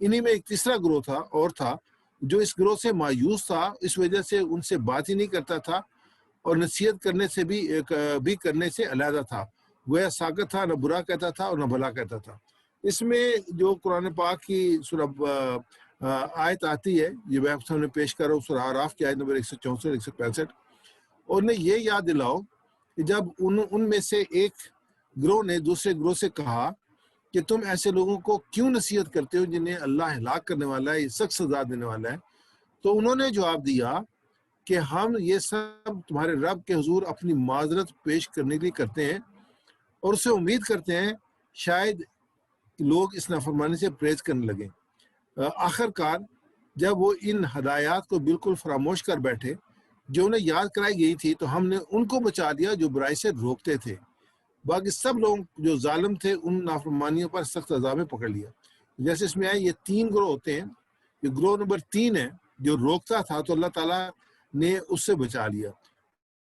انہی میں ایک تیسرا گروہ تھا جو اس گروہ سے مایوس تھا، اس وجہ سے ان سے بات ہی نہیں کرتا تھا اور نصیحت کرنے سے بھی کرنے سے علیحدہ تھا. گویا ساکت تھا، نہ برا کہتا تھا اور نہ بھلا کہتا تھا. اس میں جو قرآن پاک کی سورہ آیت آتی ہے، یہ میں آپ سامنے پیش کر رہا ہوں، سورہ اعراف کی آیت نمبر 164 165. اور انہیں یہ یاد دلاؤ کہ جب ان میں سے ایک گروہ نے دوسرے گروہ سے کہا کہ تم ایسے لوگوں کو کیوں نصیحت کرتے ہو جنہیں اللہ ہلاک کرنے والا ہے، سخت سزا دینے والا ہے. تو انہوں نے جواب دیا کہ ہم یہ سب تمہارے رب کے حضور اپنی معذرت پیش کرنے کے لیے کرتے ہیں اور اسے امید کرتے ہیں شاید لوگ اس نافرمانی سے پرہیز کرنے لگیں. آخر کار جب وہ ان ہدایات کو بالکل فراموش کر بیٹھے جو انہیں یاد کرائی گئی تھی تو ہم نے ان کو بچا دیا جو برائی سے روکتے تھے. باقی سب لوگ جو ظالم تھے ان نافرمانیوں پر سخت عذاب میں پکڑ لیا. جیسے اس میں آئے یہ 3 گروہ ہوتے ہیں. یہ گروہ نمبر 3 ہے جو روکتا تھا تو اللہ تعالیٰ نے اس سے بچا لیا.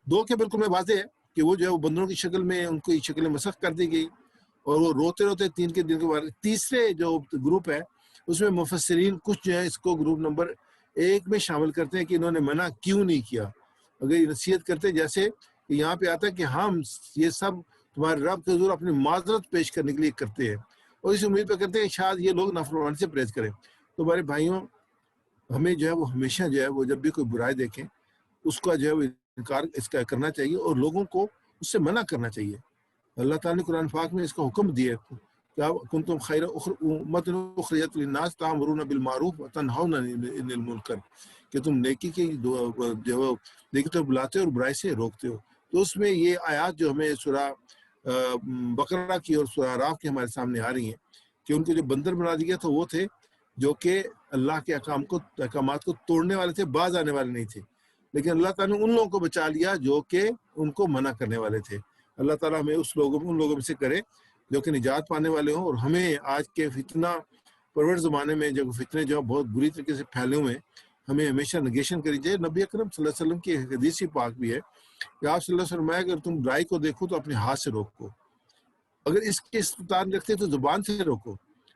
2 کے بالکل میں واضح ہے کہ وہ جو ہے وہ بندروں کی شکل میں ان کی شکلیں مسخ کر دی گئی اور وہ روتے روتے 3 کے دن کے بعد. تیسرے جو گروپ ہے اس میں مفسرین کچھ جو ہے اس کو گروپ نمبر 1 میں شامل کرتے ہیں کہ انہوں نے منع کیوں نہیں کیا. اگر یہ نصیحت کرتے جیسے کہ یہاں پہ آتا ہے کہ ہم یہ سب تمہارے رب کے حضور اپنی معذرت پیش کرنے کے لیے کرتے ہیں اور اس امید پہ کرتے ہیں شاید یہ لوگ نافرمانی سے پرہیز کریں. تو ہمارے بھائیوں ہمیں جو ہے وہ ہمیشہ جو ہے وہ جب بھی کوئی برائی دیکھیں اس کا جو ہے وہ انکار اس کا کرنا چاہیے اور لوگوں کو اس سے منع کرنا چاہیے. اللہ تعالیٰ نے قرآن پاک میں اس کا حکم دیا ہے کہ کنتم خیر امۃ اخرجت للناس تأمرون بالمعروف وتنہون عن المنکر، کہ تم نیکی کی جو نیکی تو بلاتے ہو اور برائی سے روکتے ہو. تو اس میں یہ آیات جو ہمیں سورہ بقرہ کی اور سورہ اعراف کی ہمارے سامنے آ رہی ہیں کہ ان کو جو بندر بنا دیا تھا وہ تھے جو کہ اللہ کے احکامات کو توڑنے والے تھے، باز آنے والے نہیں تھے. لیکن اللہ تعالیٰ نے ان لوگوں کو بچا لیا جو کہ ان کو منع کرنے والے تھے. اللہ تعالیٰ ہمیں ان لوگوں میں سے کرے جو کہ نجات پانے والے ہوں. اور ہمیں آج کے فتنہ پرور زمانے میں جو فتنے جو بہت بری طریقے سے پھیلے ہوئے ہیں ہمیں ہمیشہ نگیشن کری جائے. نبی اکرم صلی اللہ علیہ وسلم کی حدیث پاک بھی ہے کہ آپ صلی اللہ علیہ وسلم اگر تم برائی کو دیکھو تو اپنے ہاتھ سے روکو، اگر اس کی استطاعت رکھتے تو زبان سے روکو،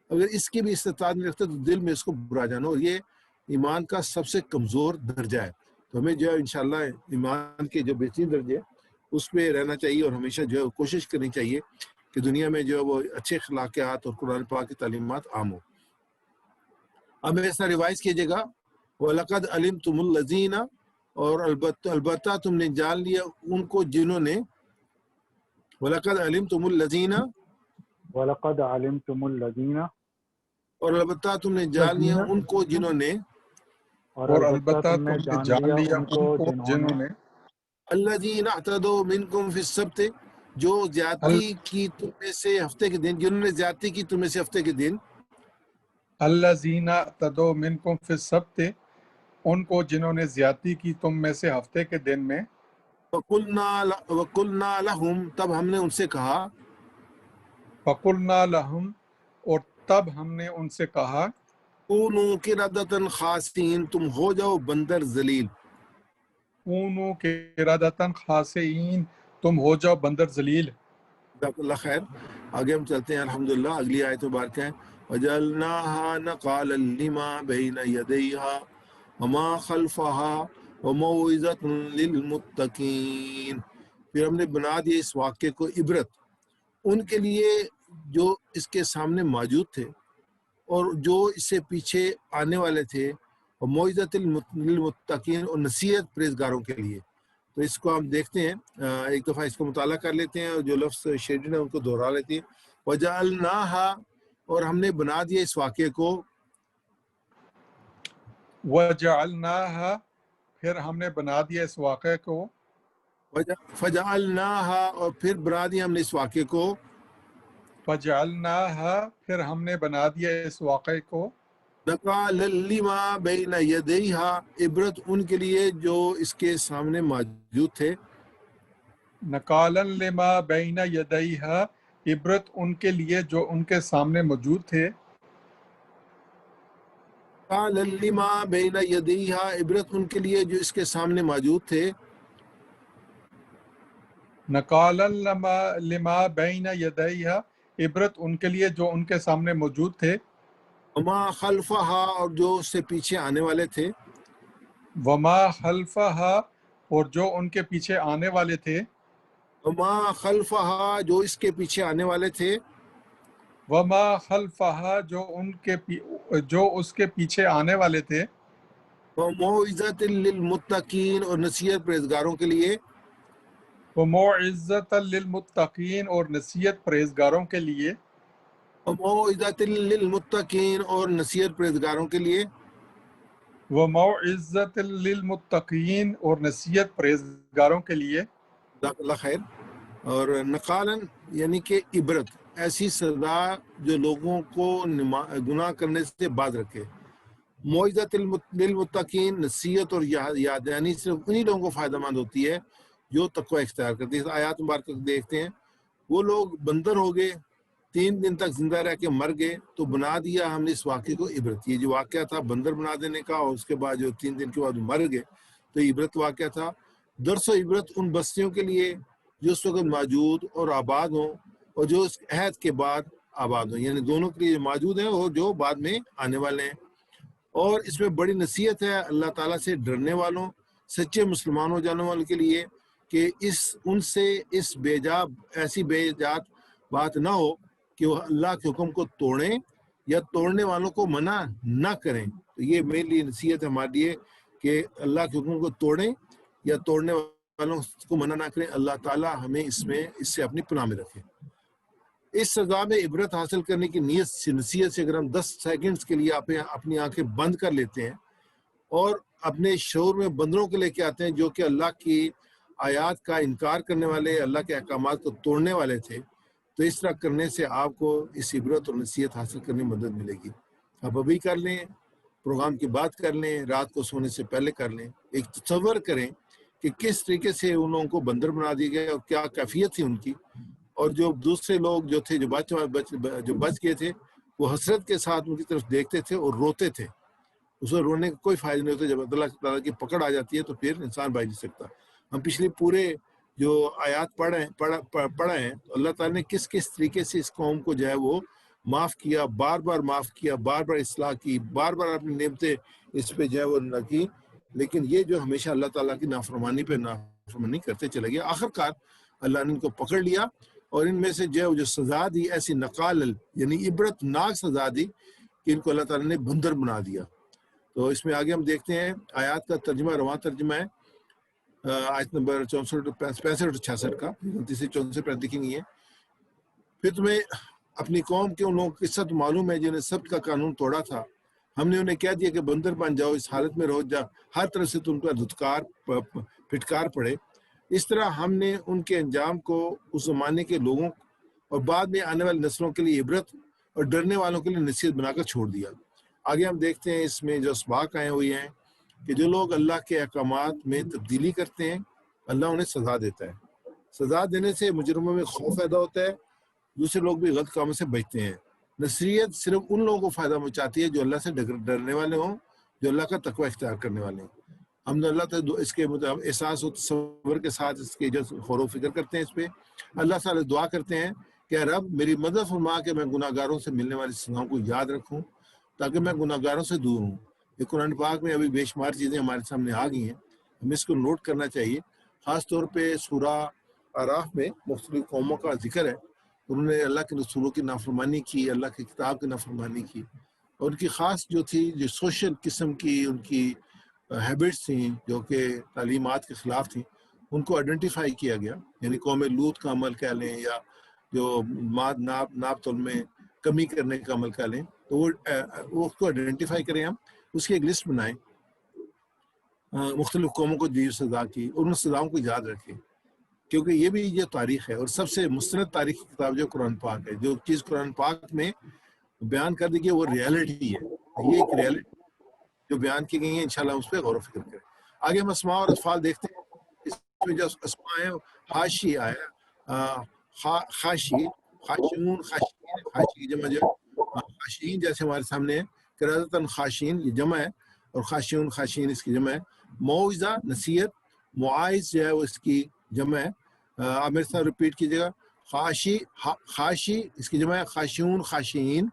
اگر اس کی بھی استطاعت نہیں رکھتے تو دل میں اس کو برا جانو. اور یہ ایمان کا سب سے کمزور درجہ ہے. تو ہمیں جو ہے انشاءاللہ ایمان کے جو بہترین درجے اس پہ رہنا چاہیے اور ہمیشہ جو ہے کوشش کرنی چاہیے کہ دنیا میں جو ہے وہ اچھے اخلاقیات اور قرآن پاک کی تعلیمات عام ہو. اب ایسا ریوائز کیجیے گا وَلَقَدْ عَلِمْتُمُ الَّذِينَ، اور البتہ تم نے جان لیا ان کو جنہوں نے وَلَقَدْ عَلِمْتُمُ الَّذِينَ، وَلَقَدْ عَلِمْتُمُ الَّذِينَ، اور البتہ تم نے جان لیا ان کو جنہوں نے اور البتہ تم نے جان لیا ان کو جنہوں نے الذین اعتدوا منکم فی السبت، جو زیادتی کی تم میں سے ہفتے کے دن، جنہوں نے زیادتی کی تم میں سے ہفتے کے دن. الذین اعتدوا منکم فی السبت، ان کو جنہوں نے زیادتی کی تم میں سے ہفتے کے دن میں. وَقُلْنَا لَهُمْ، تب ہم نے ان سے کہا فَقُلْنَا لَهُمْ، اور تب ہم نے ان سے کہا کونو قردۃ خاسئین، تم ہو جاؤ بندر ذلیل. کونوا قردۃ خاسئین، تم ہو جاؤ بندر ذلیل. جزاک اللہ خیر. آگے ہم چلتے ہیں الحمدللہ. اگلی آیت مبارکہ ہے وَجَعَلْنَاهَا نَقَالًا لِمَا بَيْنَ يَدَيْهَا وَمَا خَلْفَهَا وَمَوْعِظَةً لِلْمُتَّقِينَ. پھر ہم نے بنا دیا اس واقعے کو عبرت ان کے لیے جو اس کے سامنے موجود تھے اور جو اس سے پیچھے آنے والے تھے، اور وَمَوْعِظَةً لِلْمُتَّقِينَ، اور نصیحت پرہیزگاروں کے لیے. تو اس کو ہم دیکھتے ہیں، ایک دفعہ اس کو مطالعہ کر لیتے ہیں اور جو لفظ شیڈن ہے ان کو دہرا لیتے ہیں. وَجَعَلْنَاهَا، اور ہم نے بنا دیا اس واقعے کو، وَجَعَلْنَاهَا، پھر ہم نے بنا دیا اس واقعے کو، فَجَعَلْنَاهَا، اور پھر بنا دیا ہم نے اس واقعے کو، فَجَعَلْنَاهَا، پھر ہم نے بنا دیا اس واقعے کو، نَقَالًا لِمَا بَيْنَ يَدَيْهَا، عبرت ان کے لیے جو اس کے سامنے موجود تھے، نَقَالًا لِمَا بَيْنَ يَدَيْهَا، عبرت ان کے لیے جو ان کے سامنے موجود تھے، نَقَالًا لِمَا بَيْنَ يَدَيْهَا، عبرت ان کے لیے جو اس کے سامنے موجود تھے، نَقَالًا لِمَا بَيْنَ يَدَيْهَا، عبرت ان کے لیے جو ان کے سامنے موجود تھے، وَمَا خَلْفَهَا، اور جو اس سے پیچھے آنے والے تھے، وَمَا خَلْفَهَا، اور جو ان کے پیچھے آنے والے تھے، وَمَا خَلْفَهَا، جو اس کے پیچھے آنے والے تھے، وَمَا خَلْفَهَا، جو اس کے پیچھے آنے والے تھے، وَمَوْعِظَةً لِلْمُتَّقِينَ، اور نصیحت پرہیزگاروں کے لیے، وَمَوْعِظَةً لِلْمُتَّقِينَ، اور نصیحت پرہیزگاروں کے لیے، وَمَوْعِظَةً لِلْمُتَّقِينَ، اور نصیحت پرہیزگاروں کے لیے، وَمَوْعِظَةً لِلْمُتَّقِينَ، اور نصیحت پرہیزگاروں کے لیے. جزاک اللہ خیر. اور نقالن یعنی کہ عبرت، ایسی سزا جو لوگوں کو گناہ کرنے سے باز رکھے. موعظۃ للمتقین، نصیحت اور یاد دہانی صرف انہی لوگوں کو فائدہ مند ہوتی ہے جو تقوی اختیار کرتے ہیں. آیات مبارکہ دیکھتے ہیں، وہ لوگ بندر ہو گئے، 3 دن تک زندہ رہ کے مر گئے، تو بنا دیا ہم نے اس واقعے کو عبرت. یہ جو واقعہ تھا بندر بنا دینے کا، اور اس کے بعد جو 3 دن کے بعد مر گئے، تو یہ عبرت واقعہ تھا. درس و عبرت ان بستیوں کے لیے جو اس وقت موجود اور آباد ہوں، اور جو اس عہد کے بعد آباد ہوں، یعنی دونوں کے لیے موجود ہیں اور جو بعد میں آنے والے ہیں. اور اس میں بڑی نصیحت ہے اللہ تعالیٰ سے ڈرنے والوں، سچے مسلمان ہو جانے والوں کے لیے، کہ ان سے ایسی بے جات بات نہ ہو کہ وہ اللہ کے حکم کو توڑیں یا توڑنے والوں کو منع نہ کریں. تو یہ میرے لیے نصیحت ہے ہمارے لیے کہ اللہ کے حکم کو توڑیں یا توڑنے والوں کو منع نہ کریں. اللہ تعالیٰ ہمیں اس سے اپنی پناہ میں رکھے. اس سزا میں عبرت حاصل کرنے کی نصیحت سے اگر ہم 10 سیکنڈز کے لیے اپنی آنکھیں بند کر لیتے ہیں اور اپنے شعور میں بندروں کو لے کے آتے ہیں جو کہ اللہ کی آیات کا انکار کرنے والے، اللہ کے احکامات کو توڑنے والے تھے، تو اس طرح کرنے سے آپ کو اس عبرت اور نصیحت حاصل کرنے میں مدد ملے گی. آپ ابھی کر لیں، پروگرام کی بات کر لیں، رات کو سونے سے پہلے کر لیں. ایک تصور کریں کہ کس طریقے سے ان لوگوں کو بندر بنا دیے گئے اور کیا کیفیت تھی ان کی. اور جو دوسرے لوگ جو تھے جو بچ گئے تھے، وہ حسرت کے ساتھ ان کی طرف دیکھتے تھے اور روتے تھے. اس میں رونے کا کوئی فائدہ نہیں ہوتا. جب اللہ تعالیٰ کی پکڑ آ جاتی ہے تو پھر انسان بچ نہیں سکتا. ہم پچھلے پورے جو آیات پڑھے ہیں تو اللہ تعالیٰ نے کس طریقے سے اس قوم کو جو ہے وہ معاف کیا، بار بار معاف کیا، بار بار اصلاح کی، بار بار اپنی نعمتیں اس پہ جو ہے وہ نہ کی. لیکن یہ جو ہمیشہ اللہ تعالیٰ کی نافرمانی پہ نافرمانی کرتے چلے گئے، آخر کار اللہ نے ان کو پکڑ لیا اور ان میں سے جو سزا دی، ایسی نقال یعنی عبرت ناک سزا دی کہ ان کو اللہ تعالیٰ نے بندر بنا دیا. تو اس میں آگے ہم دیکھتے ہیں آیات کا ترجمہ، رواں ترجمہ ہے آیت نمبر 65 اور 66 کا، غلطی سے 64 لکھی نہیں ہے. پھر تمہیں اپنی قوم کے ان لوگوں کی قصہ معلوم ہے جنہیں سبت کا قانون توڑا تھا. ہم نے انہیں کہہ دیا کہ بندر بن جاؤ، اس حالت میں رہو ہر طرف سے تم پر پھٹکار پڑے. اس طرح ہم نے ان کے انجام کو اس زمانے کے لوگوں اور بعد میں آنے والی نسلوں کے لیے عبرت اور ڈرنے والوں کے لیے نصیحت بنا کر چھوڑ دیا. آگے ہم دیکھتے ہیں اس میں جو اسباق آئے ہوئے ہیں کہ جو لوگ اللہ کے احکامات میں تبدیلی کرتے ہیں اللہ انہیں سزا دیتا ہے. سزا دینے سے مجرموں میں خوف پیدا ہوتا ہے، دوسرے لوگ بھی غلط کاموں سے بچتے ہیں. نصیحت صرف ان لوگوں کو فائدہ پہنچاتی ہے جو اللہ سے ڈرنے والے ہوں، جو اللہ کا تقوی اختیار کرنے والے ہیں۔ ہم اللہ تعالیٰ اس کے احساس و تصور کے ساتھ اس کے جو غور و فکر کرتے ہیں اس پہ، اللہ تعالیٰ دعا کرتے ہیں کہ رب میری مدد فرما کہ میں گناہ گاروں سے ملنے والی سزاؤں کو یاد رکھوں تاکہ میں گناہ گاروں سے دور ہوں۔ یہ قرآن پاک میں ابھی بے شمار چیزیں ہمارے سامنے آ گئی ہیں، ہمیں اس کو نوٹ کرنا چاہیے۔ خاص طور پہ سورہ اعراف میں مختلف قوموں کا ذکر ہے، انہوں نے اللہ کے رسولوں کی نافرمانی کی، اللہ کی کتاب کی نافرمانی کی، اور ان کی خاص جو تھی جو سوشل قسم کی ان کی ہیبٹس تھیں جو کہ تعلیمات کے خلاف تھیں، ان کو آئیڈینٹیفائی کیا گیا۔ یعنی قوم لوط کا عمل کہہ لیں یا جو ناپ تول میں کمی کرنے کا عمل کہہ لیں، تو وہ اس کو آئیڈینٹیفائی کریں، ہم اس کی ایک لسٹ بنائیں مختلف قوموں کو دی سزا کی، اور ان سزاؤں کو یاد رکھیں، کیونکہ یہ بھی یہ تاریخ ہے، اور سب سے مستند تاریخی کتاب جو قرآن پاک ہے، جو چیز قرآن پاک میں بیان کر دی گئی وہ ریالٹی ہے، یہ ایک ریالٹی جو بیان کی گئی ہیں، انشاءاللہ اس پہ غور و فکر کریں۔ آگے ہم اسماء اور اطفال دیکھتے ہیں، اس میں جو اسماء ہے حاشی آیا، خاشی، خاشعون، خاشعین، خاشی کی جمع جو خاشعین جیسے ہمارے سامنے ہے، قراءتاً خاشعین یہ جمع ہے، اور خاشعون خاشعین اس کی جمع ہے۔ موعظہ نصیحت، معاذ جو ہے وہ اس کی جمع ہے۔ آپ میرے ساتھ ریپیٹ کیجیے گا، خاشی، خاشی اس کی جمع ہے، خاشعون خاشعین،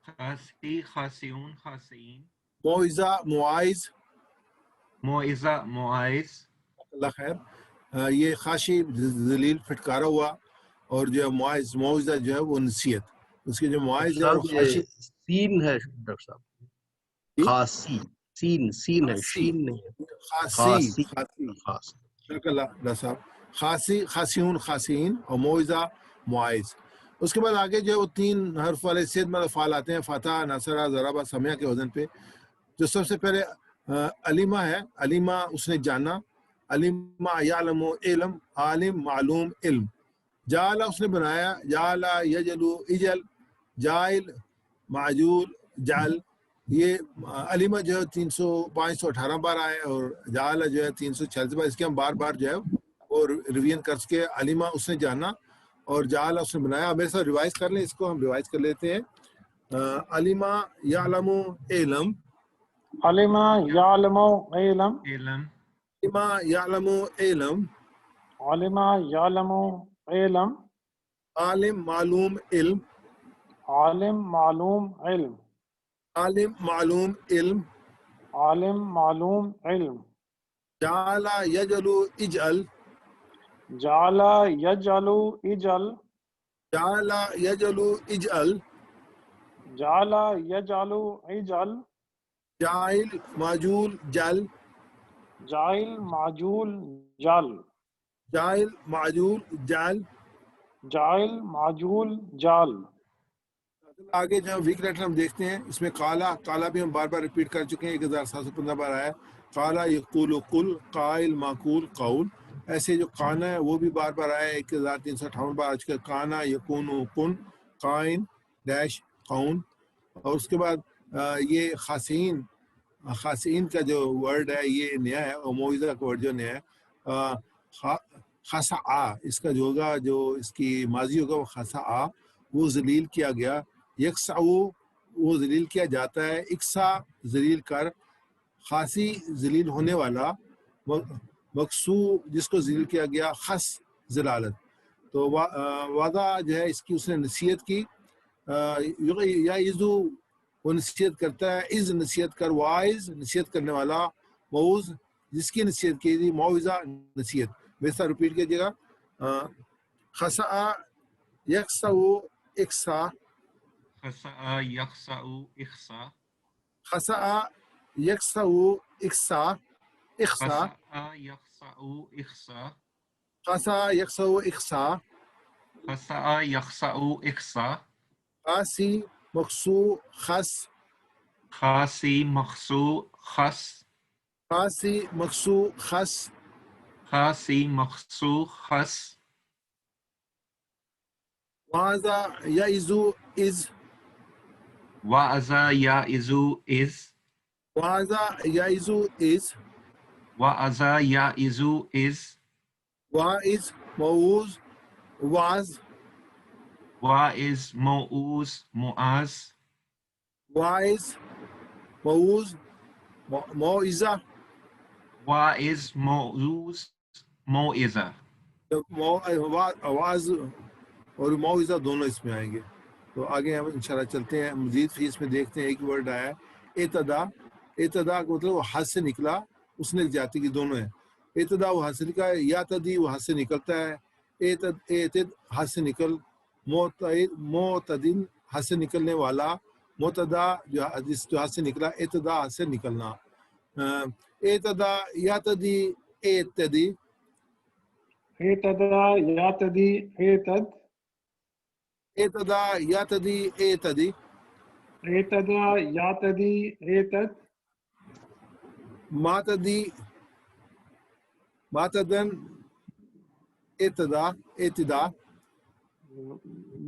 خاصی خاصیون خاصین، موعظہ معاذ، موعظہ معاذ، اللہ خیر۔ یہ خاشی ذلیل پھٹکارا ہوا، اور جو معاذ معاوضہ جو ہے وہ نصیحت، اس کے جو معاذ ہے وہ خاشی سین ہے ڈاکٹر صاحب، خاصی، سین ہے، شین نہیں ہے، خاصی، خاص۔ اللہ صاحب، خاصی، خاصیون خاصین، اور موعظہ معاذ۔ اس کے بعد آگے جو ہے وہ 3 حرف والے صیغ میں افعال آتے ہیں، فتح، نصرہ، ضربہ، سمعہ کے وزن پہ۔ جو سب سے پہلے علیمہ ہے، علیمہ اس نے جانا، علیمہ یعلم علم، عالم معلوم علم۔ جعل اس نے بنایا، جعل یجلو اجل، جائل معجول جعل۔ یہ علیمہ جو ہے 518 بار آئے، اور جعل جو ہے 346 بار۔ اس کے ہم بار بار جو ہے اور ریویژن کر سکے۔ علیمہ اس نے جانا اور جعل اس نے بنایا۔ میرے ساتھ ریوائز کر لیں، اس کو ہم ریوائز کر لیتے ہیں۔ علیمہ یعلم علم، علما یعلم علم، علم، علیمہ یعلم علم، علما یعلم علم، عالم معلوم علم، عالم معلوم علم، عالم معلوم علم، عالم معلوم علم، جعل یجلو اجعل، جعل یجعل اجعل، جعل یجلو اجعل، جعل یجعل اجعل، جاعل معجول جل، جائل معجول جل، جاعل معجول جل۔ جائل معجول جال۔ آگے جو ویک لیٹر ہم دیکھتے ہیں، اس میں قالا، قالا بھی ہم بار بار ریپیٹ کر چکے ہیں، 1715 بار آیا۔ قالا یقول قل، قائل معقول قول۔ ایسے جو قانا ہے وہ بھی بار بار آیا، 1358 بار آج کا قانا یکون کن، قائن ڈیش قون۔ اور اس کے بعد یہ خاصین، خاصین کا جو ورڈ ہے یہ نیا ہے، اور موعظہ کا ورڈ جو نیا ہے۔ خسعا اس کا جو ہوگا، جو اس کی ماضی ہوگا وہ خسعا، وہ ذلیل کیا گیا۔ یکسعو وہ ذلیل کیا جاتا ہے، اکسا ذلیل کر، خاصی ذلیل ہونے والا، مقصو جس کو ذلیل کیا گیا، خس ذلالت۔ تو وعدہ جو ہے اس کی اس نے نصیحت کی، یا عزو وہ نصیحت کرتا ہے، از نصیحت کر، وائز نصیحت کرنے والا، موعظ جس کی نصیحت کی تھی، موعظہ نصیحت۔ میرے ساتھ ریپیٹ کیجیے گا، خسعا یکسعو اکسا، خسع یخسع اخسا، خسعا یکسعو اکسا، اخسا، خسع یخسع اخسا، خسع یکسعو اخسا، خسع یخسع اخسا، خاصی مقصو خس، خاصی مخصو خس، خاصی مقصو خس، خاصی مخصو خس، وعظہ یعظو از، وعظ یعظ از، وعظہ یعظو از، وعظ یعظ از، واعظ موعوظ، وعظ واعظ موعوظ معاذ واعظ موعوظ موعظہ واعظ موعوظ موعظہ آواز اور موعظہ دونوں اس میں آئیں گے. تو آگے ہم انشاءاللہ چلتے ہیں مزید فی اس میں دیکھتے ہیں. ایک ورڈ آیا ہے اعتدا. اعتدا کا مطلب وہ ہاتھ سے نکلا، اس نے جاتی کی دونوں ہیں. اعتدا وہ ہاتھ سے نکلا ہے، یا تدی وہ ہاتھ سے نکلتا ہے. اعتد ہاتھ سے نکل، معتدن ہاتھ سے نکلنے والا، معتدا جو ہاتھ سے نکلا، اعتدا ہاتھ سے نکلنا. اعتدا یا تدی اعتدی اعتدى يعتدي اعتد اعتدا یا تدی اعتدی اعتدى يعتدي اعتد معتدی معتدن اعتدا اعتدا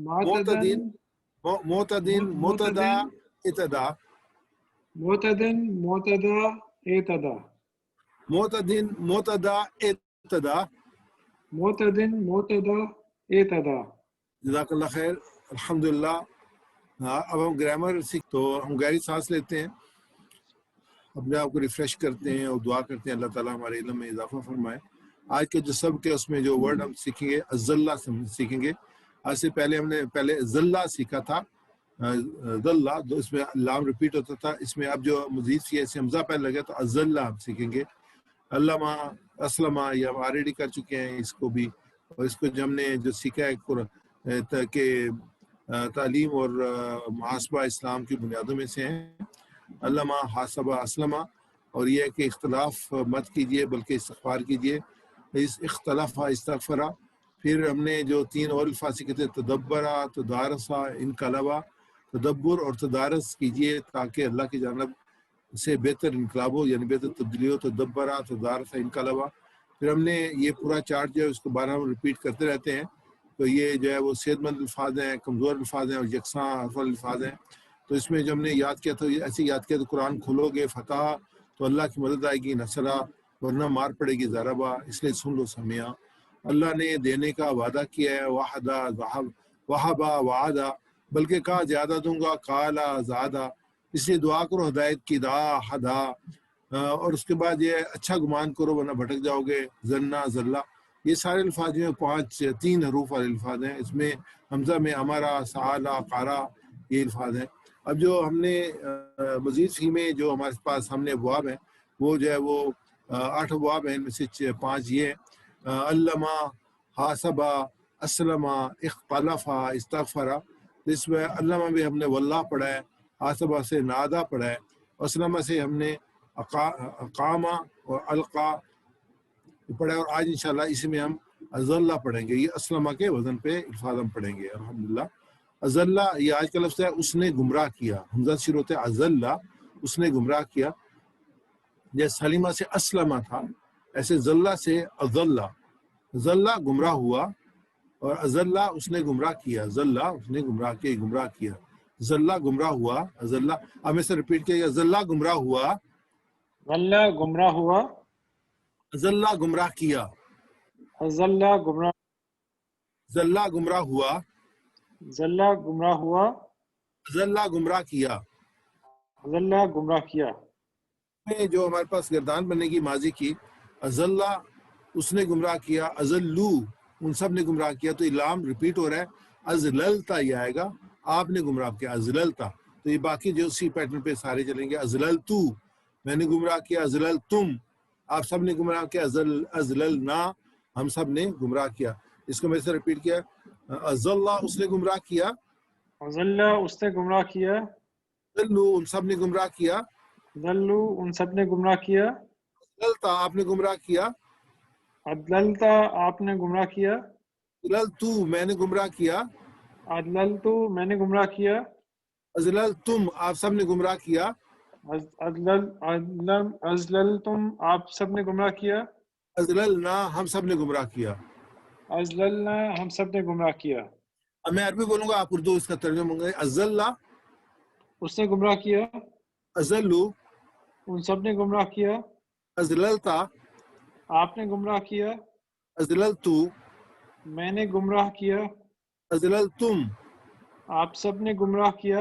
معتدن معتدن معتدا اعتدا معتدن معتدى اعتدى معتدن معتدا اعتدا. معتدن معتدى اعتدى. جزاک اللہ خیر. الحمدللہ. اب ہم گرامر سیکھ تو ہم گہری سانس لیتے ہیں، اپنے آپ کو ریفریش کرتے ہیں اور دعا کرتے ہیں اللہ تعالیٰ ہمارے علم میں اضافہ فرمائے. آج کے جو سبق ہے اس میں جو ورڈ ہم سیکھیں گے ذلہ سیکھیں گے. آج سے پہلے ہم نے ذلہ سیکھا تھا، ذلہ اس میں لام ریپیٹ ہوتا تھا. اس میں اب جو مزید سی سے حمزہ پہلے لگا تو ذلہ ہم سیکھیں گے. علامہ اسلمہ یہ ہم آلریڈی کر چکے ہیں اس کو بھی، اور اس کو جو ہم نے جو سیکھا ہے کہ تعلیم اور محاسبہ اسلام کی بنیادوں میں سے ہیں. علامہ حاسبہ اسلمہ، اور یہ ہے کہ اختلاف مت کیجیے بلکہ استغفار کیجیے. اس اختلاف استغفرہ. پھر ہم نے جو 3 اور الفاظ سیکھے تھے تدبرہ، تدارسہ، انقلبہ. تدبر اور تدارس کیجیے تاکہ اللہ کی جانب سے بہتر انقلاب ہو، یعنی بہتر تبدیلی ہو. تدبرہ، تدارسہ، انقلبہ. پھر ہم نے یہ پورا چارٹ جو ہے اس کو 12 ریپیٹ کرتے رہتے ہیں. تو یہ جو ہے وہ صحت مند الفاظ ہیں، کمزور الفاظ ہیں اور یکساں حرف الفاظ ہیں. تو اس میں جو ہم نے یاد کیا تو ایسے یاد کیا تو قرآن کھولو گے فتح تو اللہ کی مدد آئے گی، نصرہ ورنہ مار پڑے گی ضربہ. اس لیے سن لو سمیع. اللہ نے دینے کا وعدہ کیا ہے، وحدہ وہبہ وعدہ، بلکہ کہا زیادہ دوں گا، قالا زادہ. اس لیے دعا کرو ہدایت کی، دا ہدا. اور اس کے بعد یہ اچھا گمان کرو ورنہ بھٹک جاؤ گے، ذنہ ذلہ. یہ سارے الفاظ جو ہیں 3 حروف والے الفاظ ہیں. اس میں حمزہ میں ہمارا، سعالہ، قارا یہ الفاظ ہیں. اب جو ہم نے مزید فی میں جو ہمارے پاس ہم نے ابواب ہیں وہ جو ہے وہ 8 ابواب ہیں. ان میں سے 5 یہ ہیں: علامہ، حاسبہ، اسلمہ، اختلفہ، استغفرہ. اس میں علامہ بھی ہم نے واللہ پڑھا ہے، حاسبہ سے نادا پڑھا ہے، اسلمہ سے ہم نے اقامہ اور القا پڑھا ہے. اور آج انشاءاللہ اسی میں ہم ذلہ پڑھیں گے. یہ اسلمہ کے وزن پہ الفاظ ہم پڑھیں گے الحمدللہ. ذلہ یہ آج کا لفظ ہے، اس نے گمراہ کیا. حمزہ شروع ہوتے ہیں ذلہ، اس نے گمراہ کیا. جیسے سلیمہ سے اسلمہ تھا، ایسے ذلہ سے اذلہ. ذلہ گمراہ ہوا اور اذلہ اس نے گمراہ کیا. ذلہ اس نے گمراہ کیا، گمراہ کیا. ذلہ گمراہ ہوا، ذلہ. اب سے ریپیٹ کیا، ذلہ گمراہ ہوا، ذلہ گمراہ ہوا، ذلہ گمراہ کیا. ذلہ گمراہ، ذلہ گمراہ ہوا، ذلہ گمراہ ہوا، ذلہ گمراہ کیا. ذلہ گمراہ کیا. میں جو ہمارے پاس گردان بننے کی ماضی کی، ذلہ اس نے گمراہ کیا، اذلو ان سب نے گمراہ کیا. تو لام ریپیٹ ہو رہا ہے. اذللتا یہ آئے گا، آپ نے گمراہ کیا، اذللتا. تو یہ باقی جو اسی پیٹرن پہ سارے چلیں گے. اذللتو میں نے گمراہ کیا، اذللتم آپ سب نے گمراہ کیا، اذللنا ہم سب نے گمراہ کیا. اس کو میں سے ریپیٹ کیا، اذلہ اس نے گمراہ کیا، ذلہ اس نے گمراہ کیا، ذلو ان سب نے گمراہ کیا، ذلو ان سب نے گمراہ کیا، اذللتا آپ نے گمراہ کیا، عدللتا آپ نے گمراہ کیا، اذللتو میں نے گمراہ کیا، عدللتو میں نے گمراہ کیا، اذللتم آپ سب نے گمراہ کیا، ازللتم آپ سب نے گمراہ کیا، اذللنا ہم سب نے گمراہ کیا. ازللنا ہم سب نے گمراہ کیا. اب میں عربی بولوں گا، آپ اردو اس کا ترجمہ ہوں گے. اذلہ اس نے گمراہ کیا، اذلو ان سب نے گمراہ کیا، اذللتا آپ نے گمراہ کیا، اذللتو میں نے گمراہ کیا، اذللتم آپ سب نے گمراہ کیا،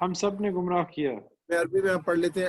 ہم سب نے گمراہ کیا. میں عربی میں ہم پڑھ لیتے ہیں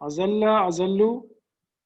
ازلّا ازلّو،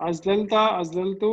ازللتا ازللتو،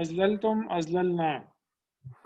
ازللتم ازللنا،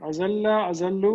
ازلّا ازلّو،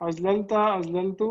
ازللتا ازللتو،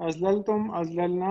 ازللتم ازللنا.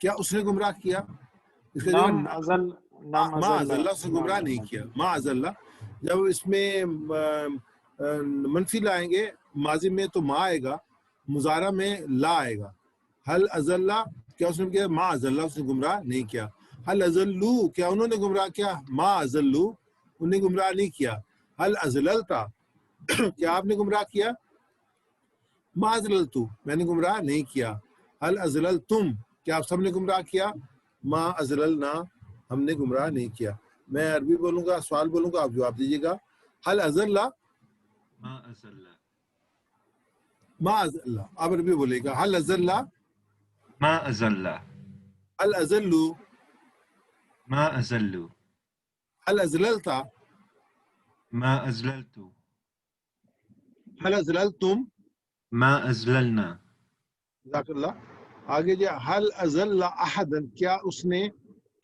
کیا اس نے گمراہ کیا؟ اس کا نام جواب ازل، نام ما ازلّا، ازلہ سے گمراہ نہیں کیا. ما ازلہ جب اس میں منفی لائیں گے ماضی میں تو ما آئے گا، مضارع میں لا آئے گا. حل ازلہ کیا اس نے کیا؟ ما ازلہ اس نے گمراہ نہیں کیا. حل ازلو کیا انہوں نے گمراہ کیا؟ ما ازلو انہوں نے گمراہ نہیں کیا. حل ازللتا کیا آپ نے گمراہ کیا؟ ما ازللتو میں نے گمراہ نہیں کیا. حل ازللتم کیا آپ سب نے گمراہ کیا؟ ما ازللنا ہم نے گمراہ نہیں کیا. میں عربی بولوں گا، سوال بولوں گا، آپ جواب دیجیے گا. حل ازلہ، ما أزل. ما ازلہ. آپ عربی بولے گا حل ازلہ، ما أزل. حل ازلو، ما أزل. حل ازللتا، ما أزللت. حل ازللتم. ما أزللنا. جزاک اللہ. آگے جی حل ازل احدن کیا اس نے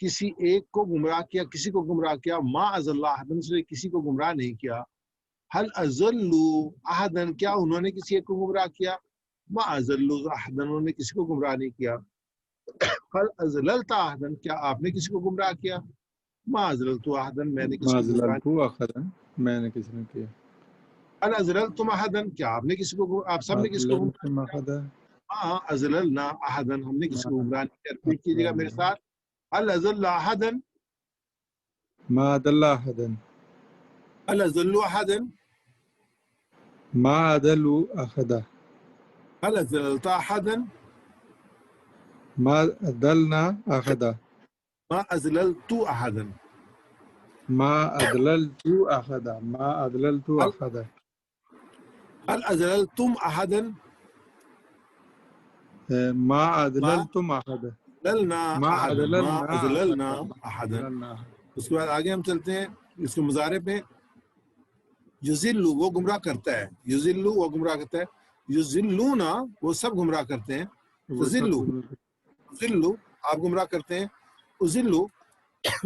کسی ایک کو گمراہ کیا، کسی کو گمراہ کیا؟ ما ازل احدن اس نے کسی کو گمراہ نہیں کیا. حل ازلو احدن کیا انہوں نے کسی ایک کو گمراہ کیا؟ ما ازلو احدن انہوں نے کسی کو گمراہ نہیں کیا. حل ازللتا احدن کیا آپ نے کسی کو گمراہ کیا؟ ما ازللتو احدن میں نے کسی کو گمراہ نہیں معذلتو اخذا میں نے کسی نے کیا. کیا. حل ازللتم احدن کیا آپ نے کسی کو آپ سب نے کسی کو گمراہ معذلتم اخذا ہاں ازللنا احدن ہم نے کسی کو گمراہ نہیں کیا. ریپیٹ کیجیے گا میرے ساتھ. حل ازل احدن، ما ادل احدا حل ازلوا احدن، ما ادلوا اخذا حل ازللت احدن، ما ادلنا اخذا ما ازللت احدن. ما ادللت اخذا ما ادللت اخذا هل ازللتم احدن؟ ما ادللتم اخذا للنا ما احدن، ما ازللنا أخذا. احدن. ادللنا. اس کے بعد آگے ہم چلتے ہیں اس کے مضارع پہ. یذلو وہ گمراہ کرتا ہے، یذلو وہ گمراہ کرتا ہے، یذلونا وہ سب گمراہ کرتے ہیں. تذلو ذلو آپ گمراہ کرتے ہیں، اذلو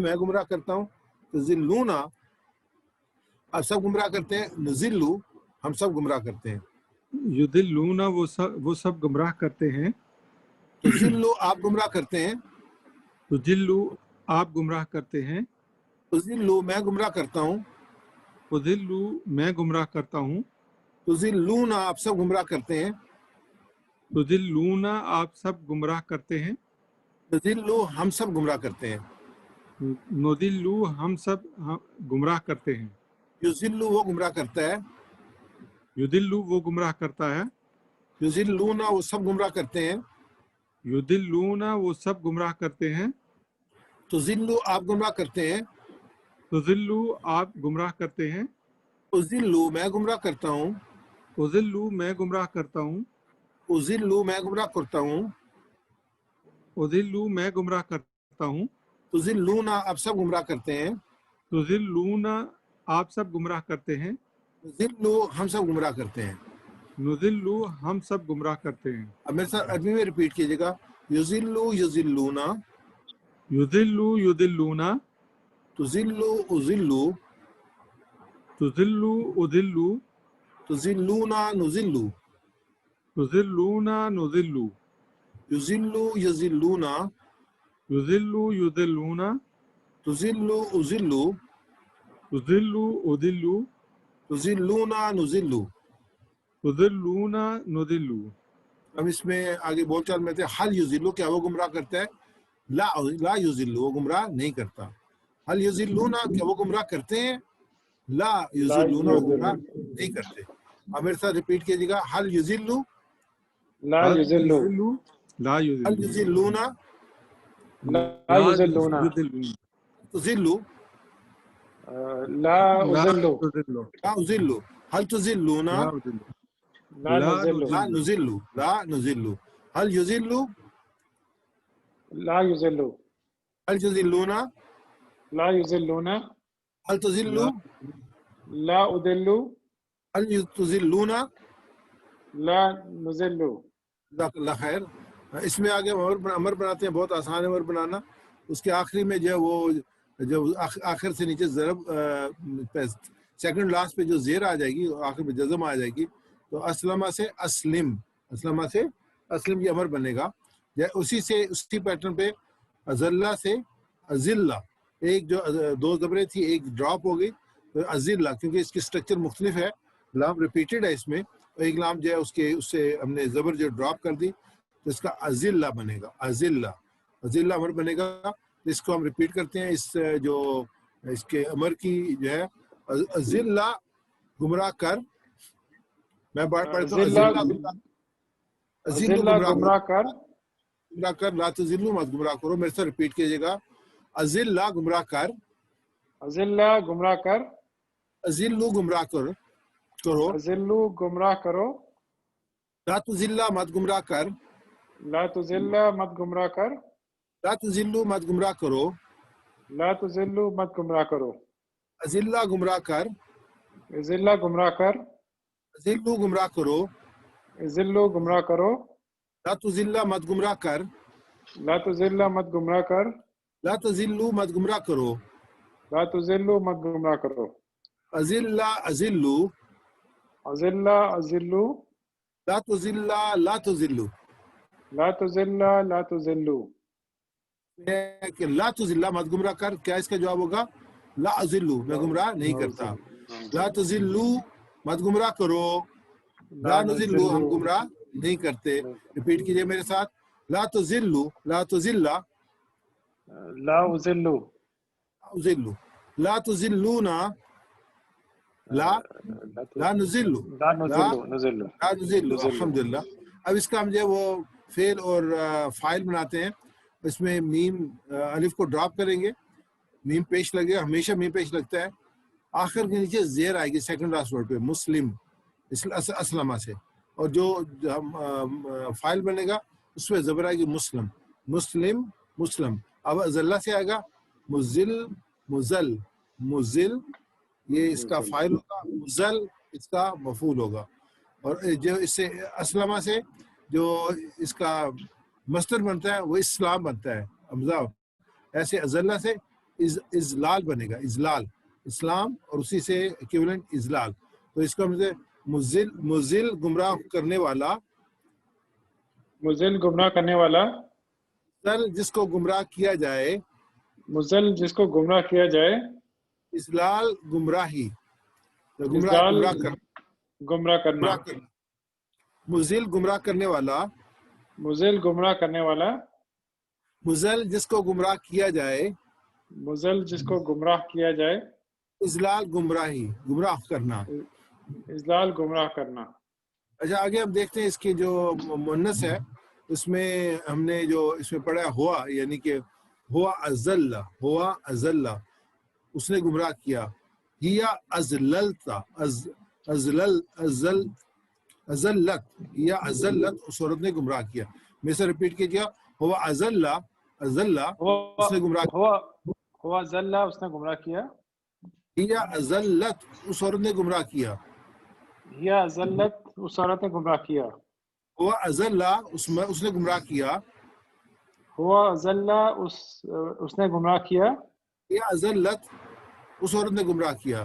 میں گمراہ کرتا ہوں، تذلونا آپ سب گمراہ کرتے ہیں، نذلو ہم سب گمراہ کرتے ہیں. یذلون وہ سب گمراہ کرتے ہیں. تذلو آپ گمراہ کرتے ہیں، تجلو آپ گمراہ کرتے ہیں. تذلو میں گمراہ کرتا ہوں، تذلو میں گمراہ کرتا ہوں. تذلون آپ سب گمراہ کرتے ہیں، تذلون آپ سب گمراہ کرتے ہیں. نذلو ہم سب گمراہ کرتے ہیں. نذلو ہم سب گمراہ کرتے ہیں. یذلو وہ گمراہ کرتا ہے، یذلو وہ گمراہ کرتا ہے. یذلون وہ سب گمراہ کرتے ہیں. یذلون وہ سب گمراہ کرتے ہیں. تذلو آپ گمراہ کرتے ہیں، تذلو آپ گمراہ کرتے ہیں. اذلو میں گمراہ کرتا ہوں، اذلو میں گمراہ کرتا ہوں. اذلو میں گمراہ کرتا ہوں. اذلو میں گمراہ کرتا ہوں. تذلون آپ سب گمراہ کرتے ہیں، تذلون آپ سب گمراہ کرتے ہیں. نذلو ہم سب گمراہ کرتے ہیں. نذلو ہم سب گمراہ کرتے ہیں. اب میرے ساتھ عربی میں ریپیٹ کیجیے گا. یذلو یذلون، یذلو یذلون، تذلو اذلو، تذلو اذلو، تذلون نذلو، تذلون نذلو، یذلو یذلون، یذلو یذلون، تذلو اذلو، تذلو اذلو، تذلون نذلو. تذلون نذلو. اب اس میں آگے بول چال میں تھے حل یذلو کیا وہ گمراہ کرتا ہے؟ لا لا یذلو وہ گمراہ نہیں کرتا. حل یذلون کیا وہ گمراہ کرتے ہیں؟ لا یذلون وہ گمراہ نہیں کرتے. اب میرے ساتھ ریپیٹ کیجیے گا. حل یذلو، لا یذلو، لا حل یذلو، یذلون، لا یذلون، تذلو، لا لا اذلو، تذلو، لا اذلو. حل تذلون، لا اذلو، لا لا نزل لا نزل لا نزل هل يزل لا يزل هل يزلون لا يزلون هل تزل لا أدل هل تزلون لا نزل. جزاک اللہ خیر. اس میں آگے امر بناتے ہیں، بہت آسان ہے امر بنانا. اس کے آخری میں جو ہے وہ جو آخر سے نیچے ضرب سیکنڈ لاسٹ پہ جو زیر آ جائے گی، آخر پہ جزم آ جائے گی، تو اسلمہ سے اسلم، اسلمہ سے اسلم یہ امر بنے گا. اسی پیٹرن پہ ازلہ سے ازلہ، ایک جو دو زبریں تھی ایک ڈراپ ہو گئی تو ازلہ، کیونکہ اس کی اسٹرکچر مختلف ہے، لام ریپیٹڈ ہے اس میں، ایک لام جو ہے اس سے ہم نے زبر جو ڈراپ کر دی تو اس کا ازلہ بنے گا. ازلہ ازلہ امر بنے گا. اس کو ہم ریپیٹ کرتے ہیں، اس کے امر کی جو ہے ازلہ گمراہ کر. میں پڑھتا ہوں ازلہ گمراہ کر، گمراہ کر، لا تزلوا مت گمراہ کرو. میرے سے ریپیٹ کیجیے گا. ازلہ گمراہ کر، ازلہ گمراہ کر، ازلو گمراہ کرو، ازلو گمراہ کرو، لا تزلہ مت گمراہ کر، لا تزل مت گمراہ کر، لا تزلو مت گمراہ کرو. لا تزلو مت گمراہ کرو. ازلہ گمراہ کر، ازلہ گمراہ کر، ازلو گمراہ کرو. ازلو گمراہ کرو، لا تزلہ مت گمراہ کر، لا تزل مت گمراہ کر، لا تزلو مت گمراہ کرو. لا تزلو مت گمراہ کرو. ازلہ ازلو، ازلہ ازلو، لا تزلہ لا تزلو. لا تزل لا تزلو. کہ لا تزلہ مت گمراہ کر، کیا اس کا جواب ہوگا؟ لا ازلو، میں گمراہ نہیں کرتا. لا تزلو مت گمراہ کرو، لا نزلو ہم گمراہ نہیں کرتے. ریپیٹ کیجئے میرے ساتھ. لا تزلو، لا تزلہ، لا ازلو، ازلو، لا تزلونا، لا لا نزلو، لا نزلو، نزلو. لا نزلو. الحمدللہ. اب اس کا ہم جو ہے وہ فعل اور فاعل بناتے ہیں. اس میں میم الف کو ڈراپ کریں گے، میم پیش لگے گا، ہمیشہ میم پیش لگتا ہے. آخر کے نیچے زیر آئے گی سیکنڈ لاسٹ ورڈ پہ، مسلم اسلمہ سے. اور جو فاعل بنے گا اس پہ زبر آئے گی مسلم، مسلم مسلم. اب ازلہ سے آئے گا مزل مزل مزل، یہ اس کا فاعل ہوگا، مزل اس کا مفعول ہوگا. اور جو اس سے اسلمہ سے جو اس کا مصدر بنتا ہے وہ اسلام بنتا ہے، حمزہ. ایسے ازلہ سے ازلال بنے گا، ازلال اسلام، اور اسی سے ایکویولنٹ ازلال. تو اس کا مطلب مزل گمراہ کرنے والا، مزل گمراہ کرنے والا، مزل جس کو گمراہ کیا جائے، مزل جس کو گمراہ کیا جائے، ازلال گمراہی، ازلال گمراہ کرنا، گمراہ کرنا. گمراہ کرنا. مزل گمراہ کرنے والا، مزل گمراہ کرنے والا، مزل جس کو گمراہ کیا جائے، مزل جس کو گمراہ کیا جائے، ازلال گمراہی، گمراہ کرنا. ازلال گمراہ کرنا. اچھا آگے ہم دیکھتے ہیں اس کی جو مؤنث ہے، اس میں ہم نے جو اس میں پڑھا ہوا، یعنی کہ ہوا ازل، ہوا ازل، اس نے گمراہ کیا. ہیا ازللتا، ازلت، یا ازلت اس عورت نے گمراہ کیا. میں سے ریپیٹ کیجیے. ہوا ازل، ازل اس نے گمراہ کیا. ہوا ذلہ اس نے گمراہ کیا. ہیا ازلت اس عورت نے گمراہ کیا. یا ذلت اس عورت نے گمراہ کیا. ہوا ازل اس نے گمراہ کیا. ہوا ذلہ اس نے گمراہ کیا. یا ازلت اس عورت نے گمراہ کیا.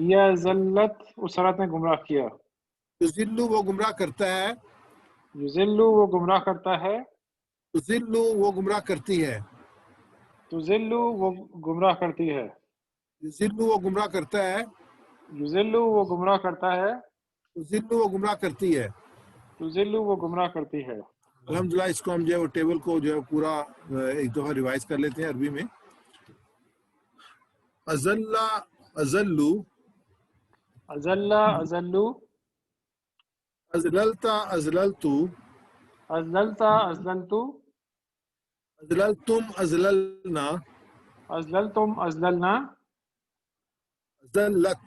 یا ذلت اس عورت نے گمراہ کیا. یذلو وہ گمراہ کرتا ہے، یذلو وہ گمراہ کرتا ہے. تذلو وہ گمراہ کرتی ہے. تذلو وہ گمراہ کرتی ہے. یذلو وہ گمراہ کرتا ہے، یذلو وہ گمراہ کرتا ہے. تذلو وہ گمراہ کرتی ہے. تذلو وہ گمراہ کرتی ہے. الحمدللہ اس کو ہم جو ہے وہ ٹیبل کو جو ہے پورا ایک دفعہ ریوائز کر لیتے ہیں عربی میں. ازلہ ازلو، ازلہ ازلو، ازللتا ازللتو، ازللتا ازللتو، ازللتم ازللنا، ازللتم ازللنا، ازلت،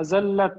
ازلت،